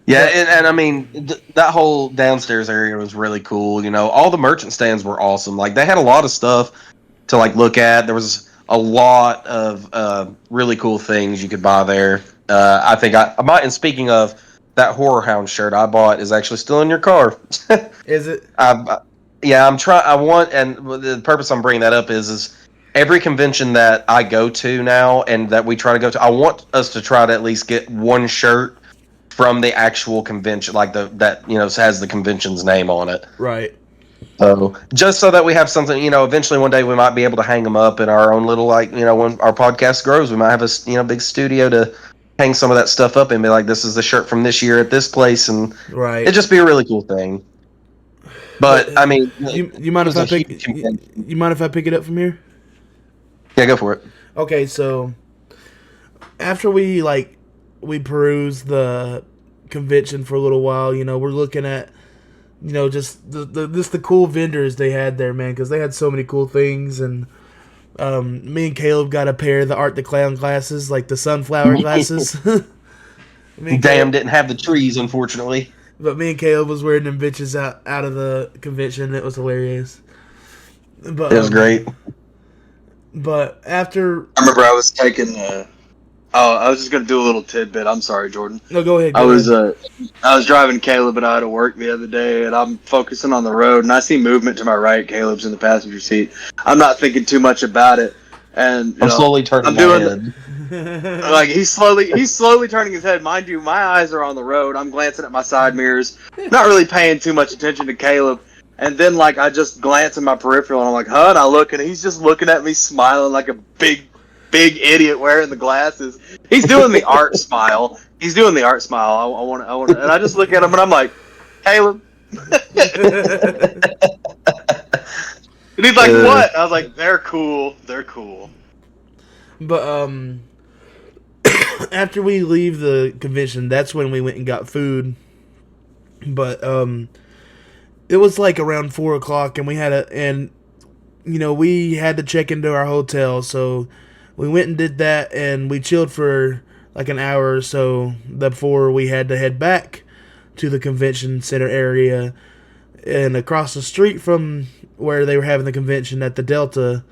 Yeah, and I mean, that whole downstairs area was really cool. All the merchant stands were awesome. Like, they had a lot of stuff to like look at. There was a lot of really cool things you could buy there. I think I might. And speaking of, that HorrorHound shirt I bought is actually still in your car. Is it? Yeah, I'm trying. I want, and the purpose I'm bringing that up is every convention that I go to now and that we try to go to, I want us to try to at least get one shirt from the actual convention, like that has the convention's name on it. Right. So just so that we have something, eventually one day we might be able to hang them up in our own little, like, when our podcast grows, we might have a big studio to hang some of that stuff up and be like, this is the shirt from this year at this place, and right. It'd just be a really cool thing. But I mean, you mind if I pick? You mind if I pick it up from here? Yeah, go for it. Okay, so after we peruse the convention for a little while, we're looking at, just the cool vendors they had there, man, because they had so many cool things. And me and Caleb got a pair of the Art the Clown glasses, like the sunflower glasses. Didn't have the trees, unfortunately. But me and Caleb was wearing them bitches out of the convention. It was hilarious. But it was great. But after... I remember I was taking... I was just going to do a little tidbit. I'm sorry, Jordan. No, go ahead. I was driving Caleb and I to work the other day, and I'm focusing on the road, and I see movement to my right. Caleb's in the passenger seat. I'm not thinking too much about it. And I'm slowly turning my head. Like, he's slowly turning his head. Mind you, my eyes are on the road. I'm glancing at my side mirrors, not really paying too much attention to Caleb. And then, I just glance at my peripheral, and I'm like, huh? And I look, and he's just looking at me, smiling like a big idiot wearing the glasses. He's doing the art smile. I want, and I just look at him, and I'm like, Caleb. And he's like, what? I was like, they're cool. But after we leave the convention, that's when we went and got food. But it was around 4:00, and we had we had to check into our hotel, so we went and did that, and we chilled for like an hour or so before we had to head back to the convention center area. And across the street from where they were having the convention at the Delta,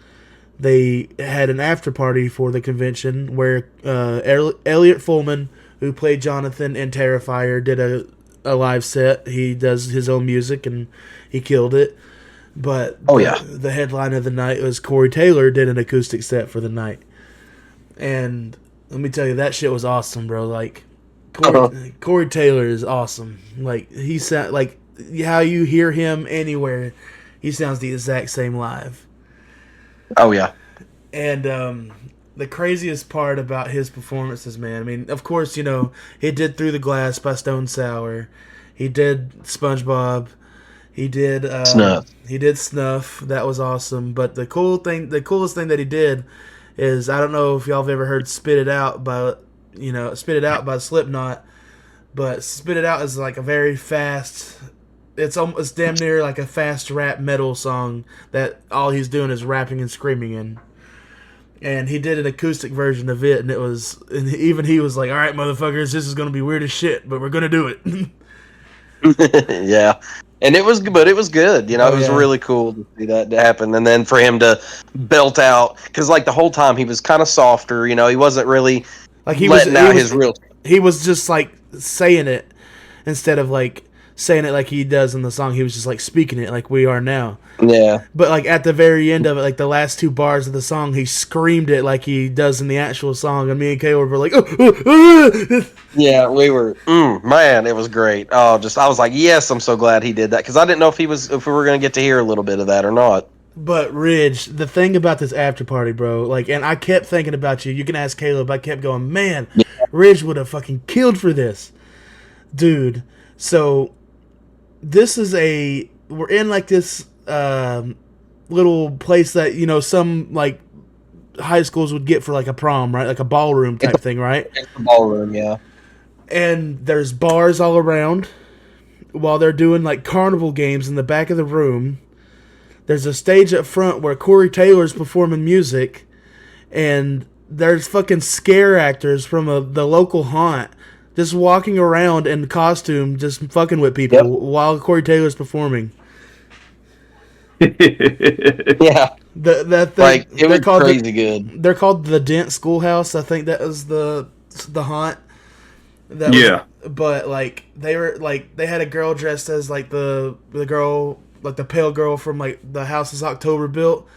they had an after party for the convention where Elliot Fullman, who played Jonathan in Terrifier, did a live set. He does his own music, and he killed it. But the headline of the night was Corey Taylor did an acoustic set for the night. And let me tell you, that shit was awesome, bro. Like, Corey Taylor is awesome. Like, he sound like how you hear him anywhere, he sounds the exact same live. Oh yeah. And the craziest part about his performances, man. I mean, of course, he did Through the Glass by Stone Sour. He did SpongeBob. He did Snuff. He did Snuff. That was awesome. But the coolest thing that he did is, I don't know if y'all have ever heard Spit It Out by Slipknot, but Spit It Out is like a very fast, it's damn near like a fast rap metal song that all he's doing is rapping and screaming in. And he did an acoustic version of it, and even he was like, "All right, motherfuckers, this is gonna be weird as shit, but we're gonna do it." Yeah. And it was good. It was really cool to see that happen. And then for him to belt out, because like the whole time he was kind of softer, he wasn't really like he was just like saying it instead of like saying it like he does in the song. He was just like speaking it like we are now. Yeah. But like at the very end of it, like the last two bars of the song, he screamed it like he does in the actual song, and me and Caleb were like, yeah, we were, man, it was great. I was like, yes, I'm so glad he did that, because I didn't know if we were going to get to hear a little bit of that or not. But Ridge, the thing about this after party, bro, like, and I kept thinking about you. You can ask Caleb. I kept going, man, Ridge would have fucking killed for this, dude. So this is we're in like this little place that some like high schools would get for like a prom, right? Like a ballroom type thing, right? It's a ballroom, yeah. And there's bars all around while they're doing like carnival games in the back of the room. There's a stage up front where Corey Taylor's performing music, and there's fucking scare actors from the local haunt just walking around in costume, just fucking with people while Corey Taylor's performing. Yeah. That thing, like, it was crazy good. They're called the Dent Schoolhouse. I think that was the haunt. But like they had a girl dressed as like the girl, like the pale girl from like the houses October built,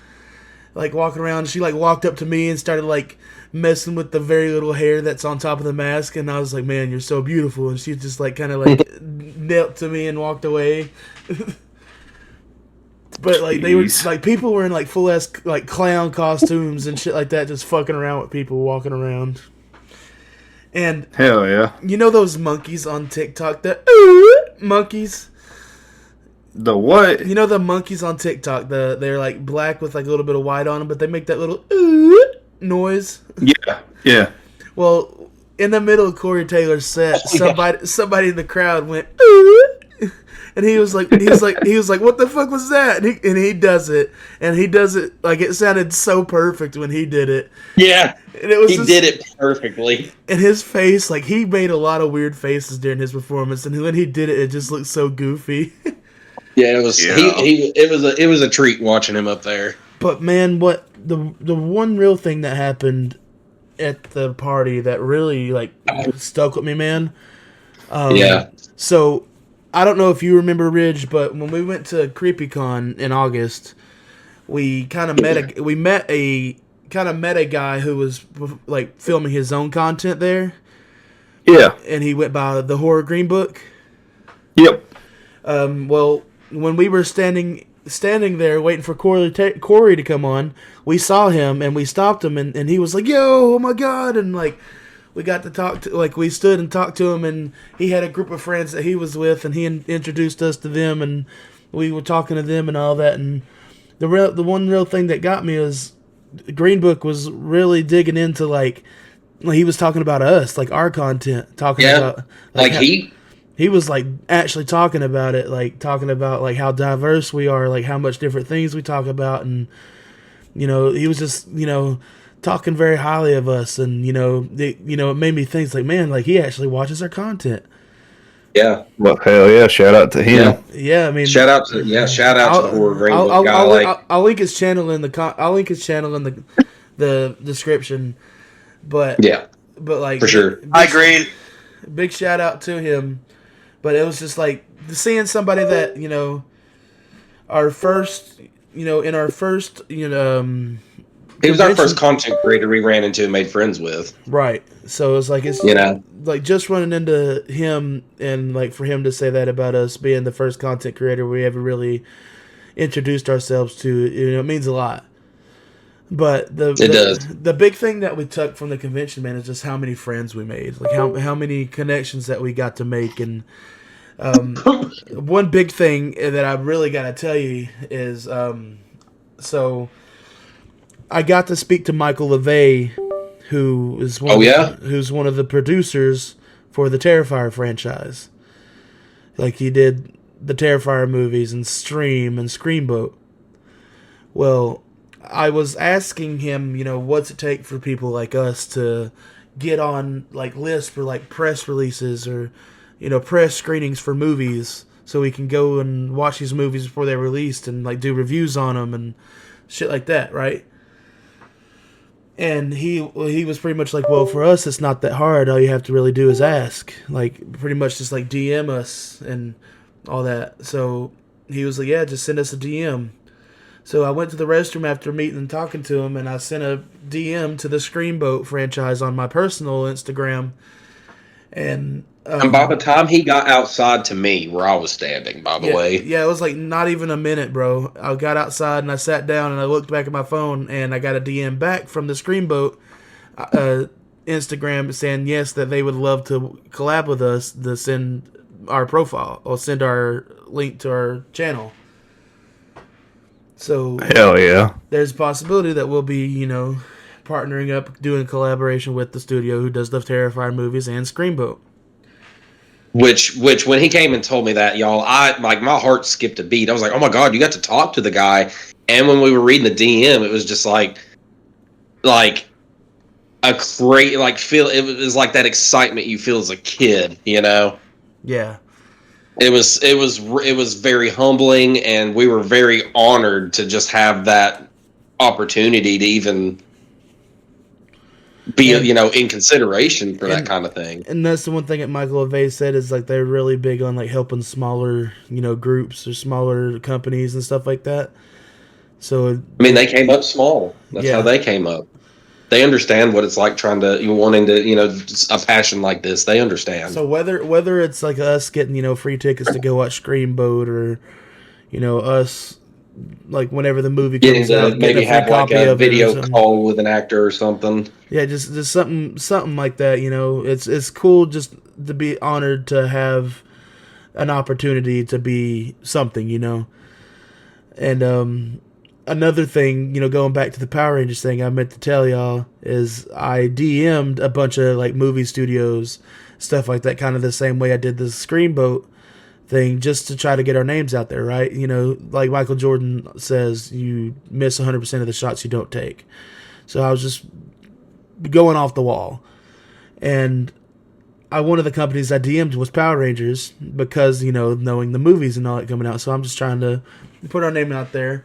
like walking around. She like walked up to me and started like messing with the very little hair that's on top of the mask, and I was like, "Man, you're so beautiful." And she just like kind of like knelt to me and walked away. But like they were like, people were in like full ass like clown costumes and shit like that, just fucking around with people walking around. And hell yeah, those monkeys on TikTok, the monkeys. The what? The monkeys on TikTok, they're like black with like a little bit of white on them, but they make that little noise. Yeah. Well, in the middle of Corey Taylor's set, somebody in the crowd went and he was like, what the fuck was that? And he does it like it sounded so perfect when he did it. Yeah, and it was did it perfectly. And his face, like he made a lot of weird faces during his performance, and when he did it, it just looked so goofy. Yeah, it was. Yeah. It was a treat watching him up there. But man, what the one real thing that happened at the party that really like stuck with me, man. So I don't know if you remember, Ridge, but when we went to CreepyCon in August, we kind of met a guy who was like filming his own content there. Yeah, and he went by the Horror Green Book. Yep. Well, when we were standing there waiting for Corey to come on, we saw him and we stopped him and he was like, "Yo, oh my god!" And like we got to talk to, like we stood and talked to him, and he had a group of friends that he was with, and he introduced us to them, and we were talking to them and all that. And the one real thing that got me was Green Book was really digging into like he was talking about us, like our content, talking about he was like actually talking about it, like talking about like how diverse we are, like how much different things we talk about, and he was just talking very highly of us, and it made me think like, man, like he actually watches our content. Yeah. Well, hell yeah! Shout out to him. Yeah. I mean, shout out to the Horror Green Book guy. I'll link his channel in the description, but like for sure, I agree. Big shout out to him. But it was just like seeing somebody that our first he was our first content creator we ran into and made friends with. Right. So it's like like just running into him, and like for him to say that about us being the first content creator we ever really introduced ourselves to, it means a lot. But the big thing that we took from the convention, man, is just how many friends we made, like how many connections that we got to make. And one big thing that I really got to tell you is so I got to speak to Michael LeVay, who is who's one of the producers for the Terrifier franchise. Like he did the Terrifier movies and Stream and Screamboat. Well, I was asking him, what's it take for people like us to get on like lists for like press releases or press screenings for movies, so we can go and watch these movies before they're released and like do reviews on them and shit like that, right? And he was pretty much like, well, for us it's not that hard. All you have to really do is ask, like pretty much just like DM us and all that. So he was like, yeah, just send us a DM. So I went to the restroom after meeting and talking to him, and I sent a DM to the Screamboat franchise on my personal Instagram. And by the time he got outside to me, where I was standing, by the way. Yeah, it was like not even a minute, bro. I got outside and I sat down and I looked back at my phone, and I got a DM back from the Screamboat Instagram saying, yes, that they would love to collab with us, to send our profile or send our link to our channel. So hell yeah, there's a possibility that we'll be, partnering up, doing a collaboration with the studio who does the Terrifier movies and Screamboat. Which when he came and told me that, y'all, my heart skipped a beat. I was like, oh my god, you got to talk to the guy. And when we were reading the DM, it was just like a great feel. It was like that excitement you feel as a kid, Yeah. It was very humbling, and we were very honored to just have that opportunity to even be in consideration for that kind of thing. And that's the one thing that Michael LeVay said is like they're really big on like helping smaller groups or smaller companies and stuff like that. So they came up small. That's how they came up. They understand what it's like wanting to a passion like this. They understand. So whether it's like us getting free tickets to go watch Screamboat, or us like whenever the movie comes out, maybe have like a video call with an actor or something. Yeah, just something like that. It's cool just to be honored to have an opportunity to be something. And another thing, going back to the Power Rangers thing, I meant to tell y'all is I DM'd a bunch of like movie studios, stuff like that, kind of the same way I did the Screamboat thing, just to try to get our names out there, right? Like Michael Jordan says, you miss 100% of the shots you don't take. So I was just going off the wall. And one of the companies I DM'd was Power Rangers because, knowing the movies and all that coming out. So I'm just trying to put our name out there.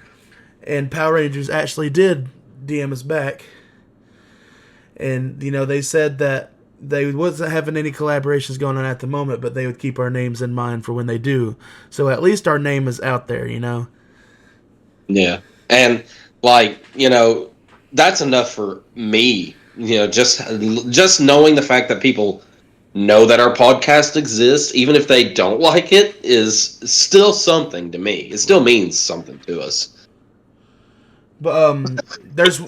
And Power Rangers actually did DM us back. And, they said that they wasn't having any collaborations going on at the moment, but they would keep our names in mind for when they do. So at least our name is out there, Yeah. And, that's enough for me. Just knowing the fact that people know that our podcast exists, even if they don't like it, is still something to me. It still means something to us. But there's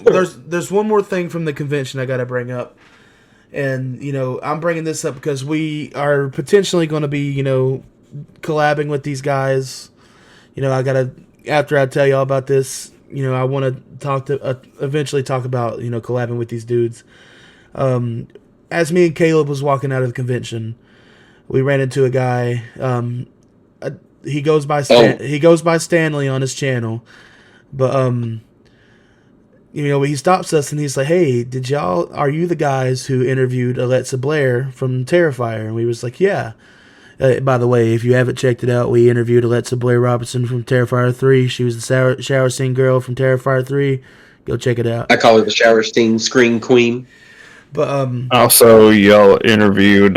one more thing from the convention I got to bring up. And, I'm bringing this up because we are potentially going to be, collabing with these guys. After I tell y'all about this, I want to eventually talk about, collabing with these dudes. As me and Caleb was walking out of the convention, we ran into a guy. He goes by Stanley on his channel, but he stops us and he's like, "Hey, are you the guys who interviewed Alexa Blair from Terrifier?" And we was like, "Yeah." By the way, if you haven't checked it out, we interviewed Alexa Blair Robertson from Terrifier 3. She was the shower scene girl from Terrifier 3. Go check it out. I call her the shower scene scream queen. But also, y'all interviewed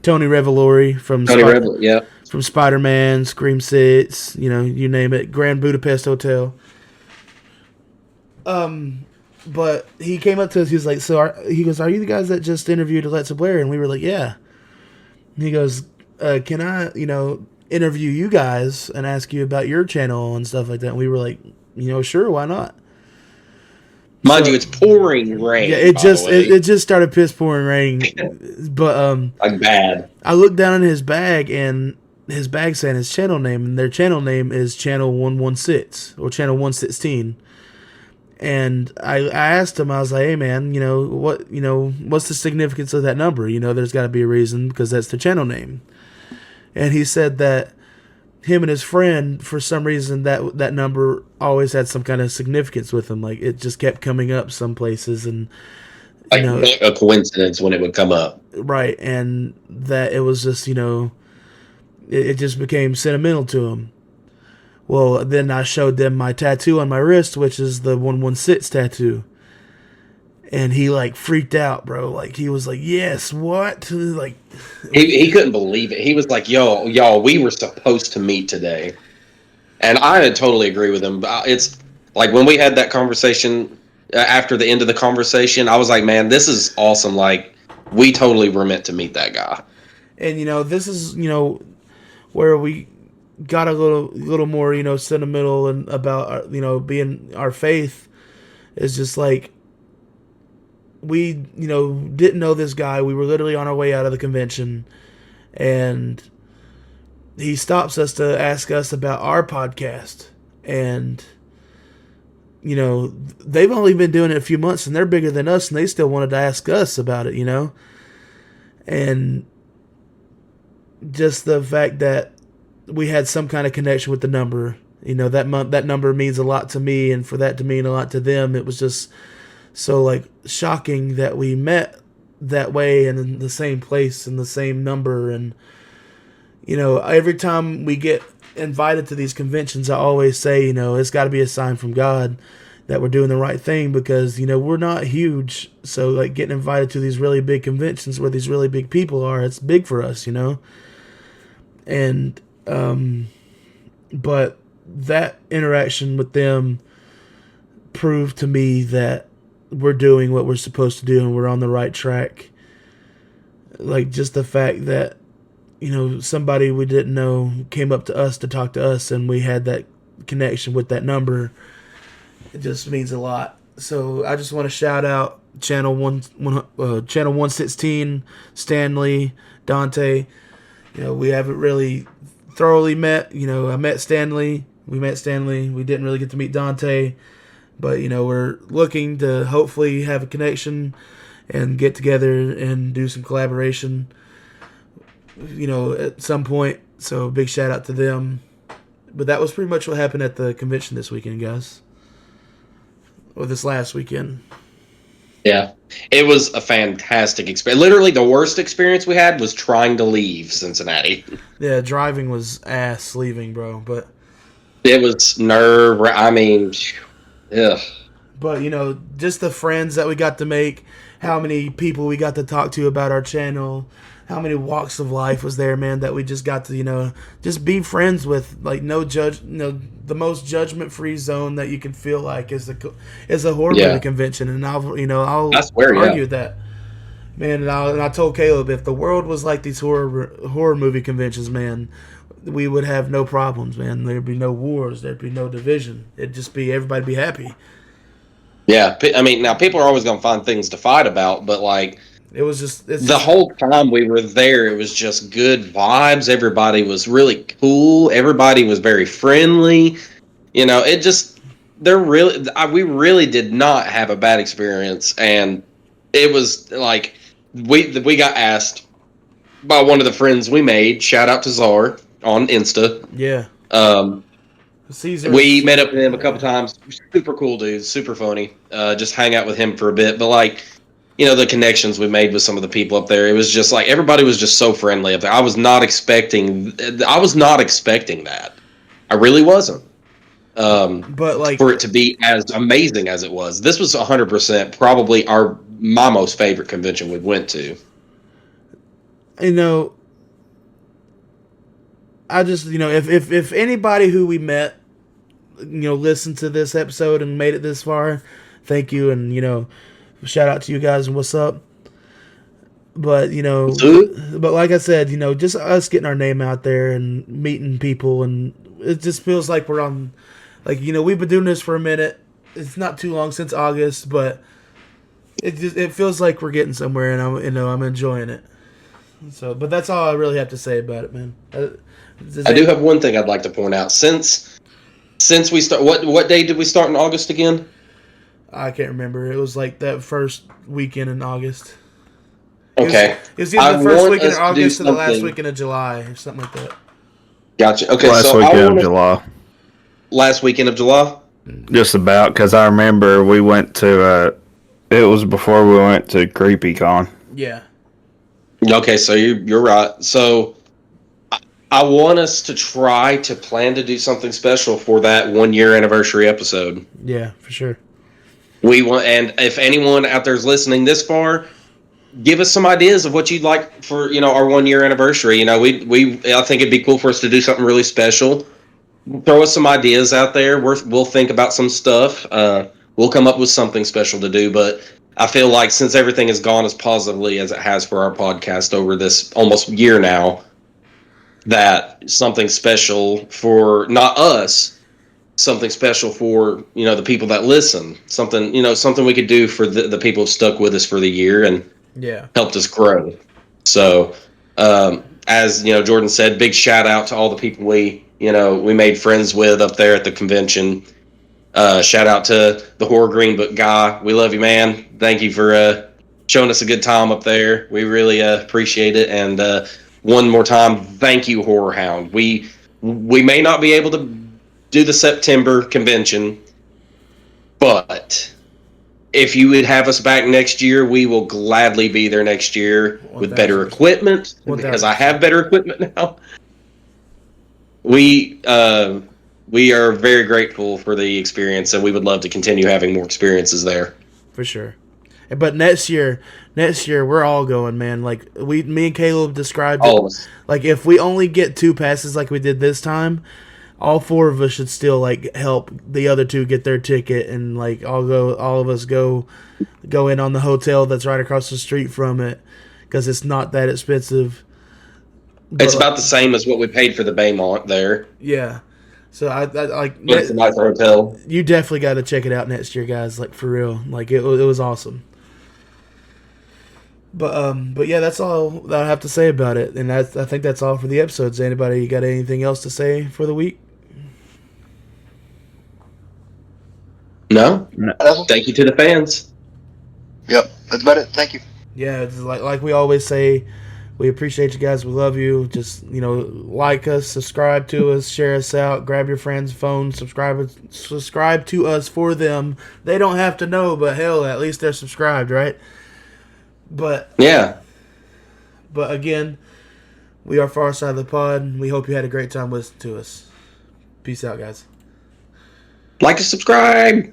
Tony Revolori from from Spider-Man, Scream 6, you name it, Grand Budapest Hotel. But he came up to us. He was like, he goes, "Are you the guys that just interviewed Alexa Blair?" And we were like, "Yeah." And he goes, "Can I, interview you guys and ask you about your channel and stuff like that?" And we were like, "Sure, why not?" Mind you, it's pouring rain. Yeah, it just started piss pouring rain, but like bad. I looked down in his bag and his bag saying his channel name, and their channel name is Channel 116 or Channel 116. And I asked him, I was like, "Hey man, what's the significance of that number? There's got to be a reason because that's the channel name." And he said that him and his friend, for some reason, that number always had some kind of significance with him. Like it just kept coming up some places, and not a coincidence when it would come up, right? And that it was just it just became sentimental to him. Well, then I showed them my tattoo on my wrist, which is the 116 tattoo. And he freaked out, bro. Like he was like, "Yes, what?" Like he couldn't believe it. He was like, y'all, we were supposed to meet today. And I totally agree with him. It's like when we had that conversation after the end of the conversation, I was like, "Man, this is awesome. Like we totally were meant to meet that guy." And this is, where we got a little more, sentimental and about, being our faith is just like, we, didn't know this guy. We were literally on our way out of the convention, and he stops us to ask us about our podcast. And, they've only been doing it a few months, and they're bigger than us, and they still wanted to ask us about it, And just the fact that we had some kind of connection with the number, that number means a lot to me, and for that to mean a lot to them, it was just so shocking that we met that way and in the same place and the same number. And every time we get invited to these conventions, I always say, it's got to be a sign from God that we're doing the right thing, because we're not huge, so getting invited to these really big conventions where these really big people are, it's big for us, and but that interaction with them proved to me that we're doing what we're supposed to do and we're on the right track. Just the fact that somebody we didn't know came up to us to talk to us, and we had that connection with that number, it just means a lot. So I just want to shout out Channel 116, Stanley, Dante. We haven't really thoroughly met. I met Stanley. We met Stanley. We didn't really get to meet Dante. But, we're looking to hopefully have a connection and get together and do some collaboration, at some point. So big shout out to them. But that was pretty much what happened at the convention this weekend, guys. Or this last weekend. Yeah. It was a fantastic experience. Literally the worst experience we had was trying to leave Cincinnati. Yeah, driving was ass leaving, bro. But it was ugh. But, just the friends that we got to make, how many people we got to talk to about our channel, how many walks of life was there, man, that we just got to, just be friends with, no judge, the most judgment-free zone that you can feel like is a horror movie convention. And I'll argue with that. Man, and I told Caleb, if the world was like these horror movie conventions, man, we would have no problems, man. There'd be no wars. There'd be no division. It'd just be everybody be happy. Yeah, now people are always going to find things to fight about, but it was just the whole time we were there, it was just good vibes. Everybody was really cool. Everybody was very friendly. We really did not have a bad experience, and it was we got asked by one of the friends we made. Shout out to Czar on Insta. Yeah. Caesar. We met up with him a couple times. Super cool dude, super funny. Just hang out with him for a bit. But like, the connections we made with some of the people up there, it was just like everybody was just so friendly up there. I was not expecting that. I really wasn't. But like for it to be as amazing as it was. This was 100% probably my most favorite convention we went to. I just, if anybody who we met, listened to this episode and made it this far, thank you, and, shout out to you guys and what's up. But, but like I said, just us getting our name out there and meeting people, and it just feels like we're on, like, we've been doing this for a minute. It's not too long since August, but it feels like we're getting somewhere, and I'm enjoying it. So, but that's all I really have to say about it, man. I do have one thing I'd like to point out. Since we start, what day did we start in August again? I can't remember. It was like that first weekend in August. Okay. It was either the first weekend in August or the last weekend of July or something like that. Gotcha. Okay, last weekend of July. Last weekend of July? Just about, because I remember we went to, it was before we went to CreepyCon. Yeah. Okay, so you're right. So I want us to try to plan to do something special for that 1 year anniversary episode. Yeah, for sure. We want, and if anyone out there is listening this far, give us some ideas of what you'd like for our 1 year anniversary. I think it'd be cool for us to do something really special. Throw us some ideas out there. We'll think about some stuff. We'll come up with something special to do, but I feel like since everything has gone as positively as it has for our podcast over this almost year now, that something special for not us, something special for the people that listen, something we could do for the people who've stuck with us for the year and helped us grow. So as Jordan said, big shout out to all the people we made friends with up there at the convention. Shout out to the Horror Green Book guy. We love you, man. Thank you for showing us a good time up there. We really appreciate it. And one more time, thank you, HorrorHound. We may not be able to do the September convention, but if you would have us back next year, we will gladly be there next year with better equipment, because I have better equipment now. We are very grateful for the experience, and we would love to continue having more experiences there. For sure. But next year, we're all going, man. Like me and Caleb described it. Like if we only get 2 passes like we did this time, all 4 of us should still like help the other 2 get their ticket, and like all of us go in on the hotel that's right across the street from it, because it's not that expensive. It's about the same as what we paid for the Baymont there. Yeah. So I like. It's a nice hotel. You definitely got to check it out next year, guys. Like for real. Like it was awesome. But yeah, that's all that I have to say about it, and I think that's all for the episodes. Anybody got anything else to say for the week? No. Thank you to the fans. Yep, that's about it. Thank you. Yeah, it's like we always say, we appreciate you guys. We love you. Just like us, subscribe to us, share us out, grab your friends' phone, subscribe to us for them. They don't have to know, but hell, at least they're subscribed, right? But yeah. But again, we are Far Side of the Pod. We hope you had a great time listening to us. Peace out, guys. Like and subscribe.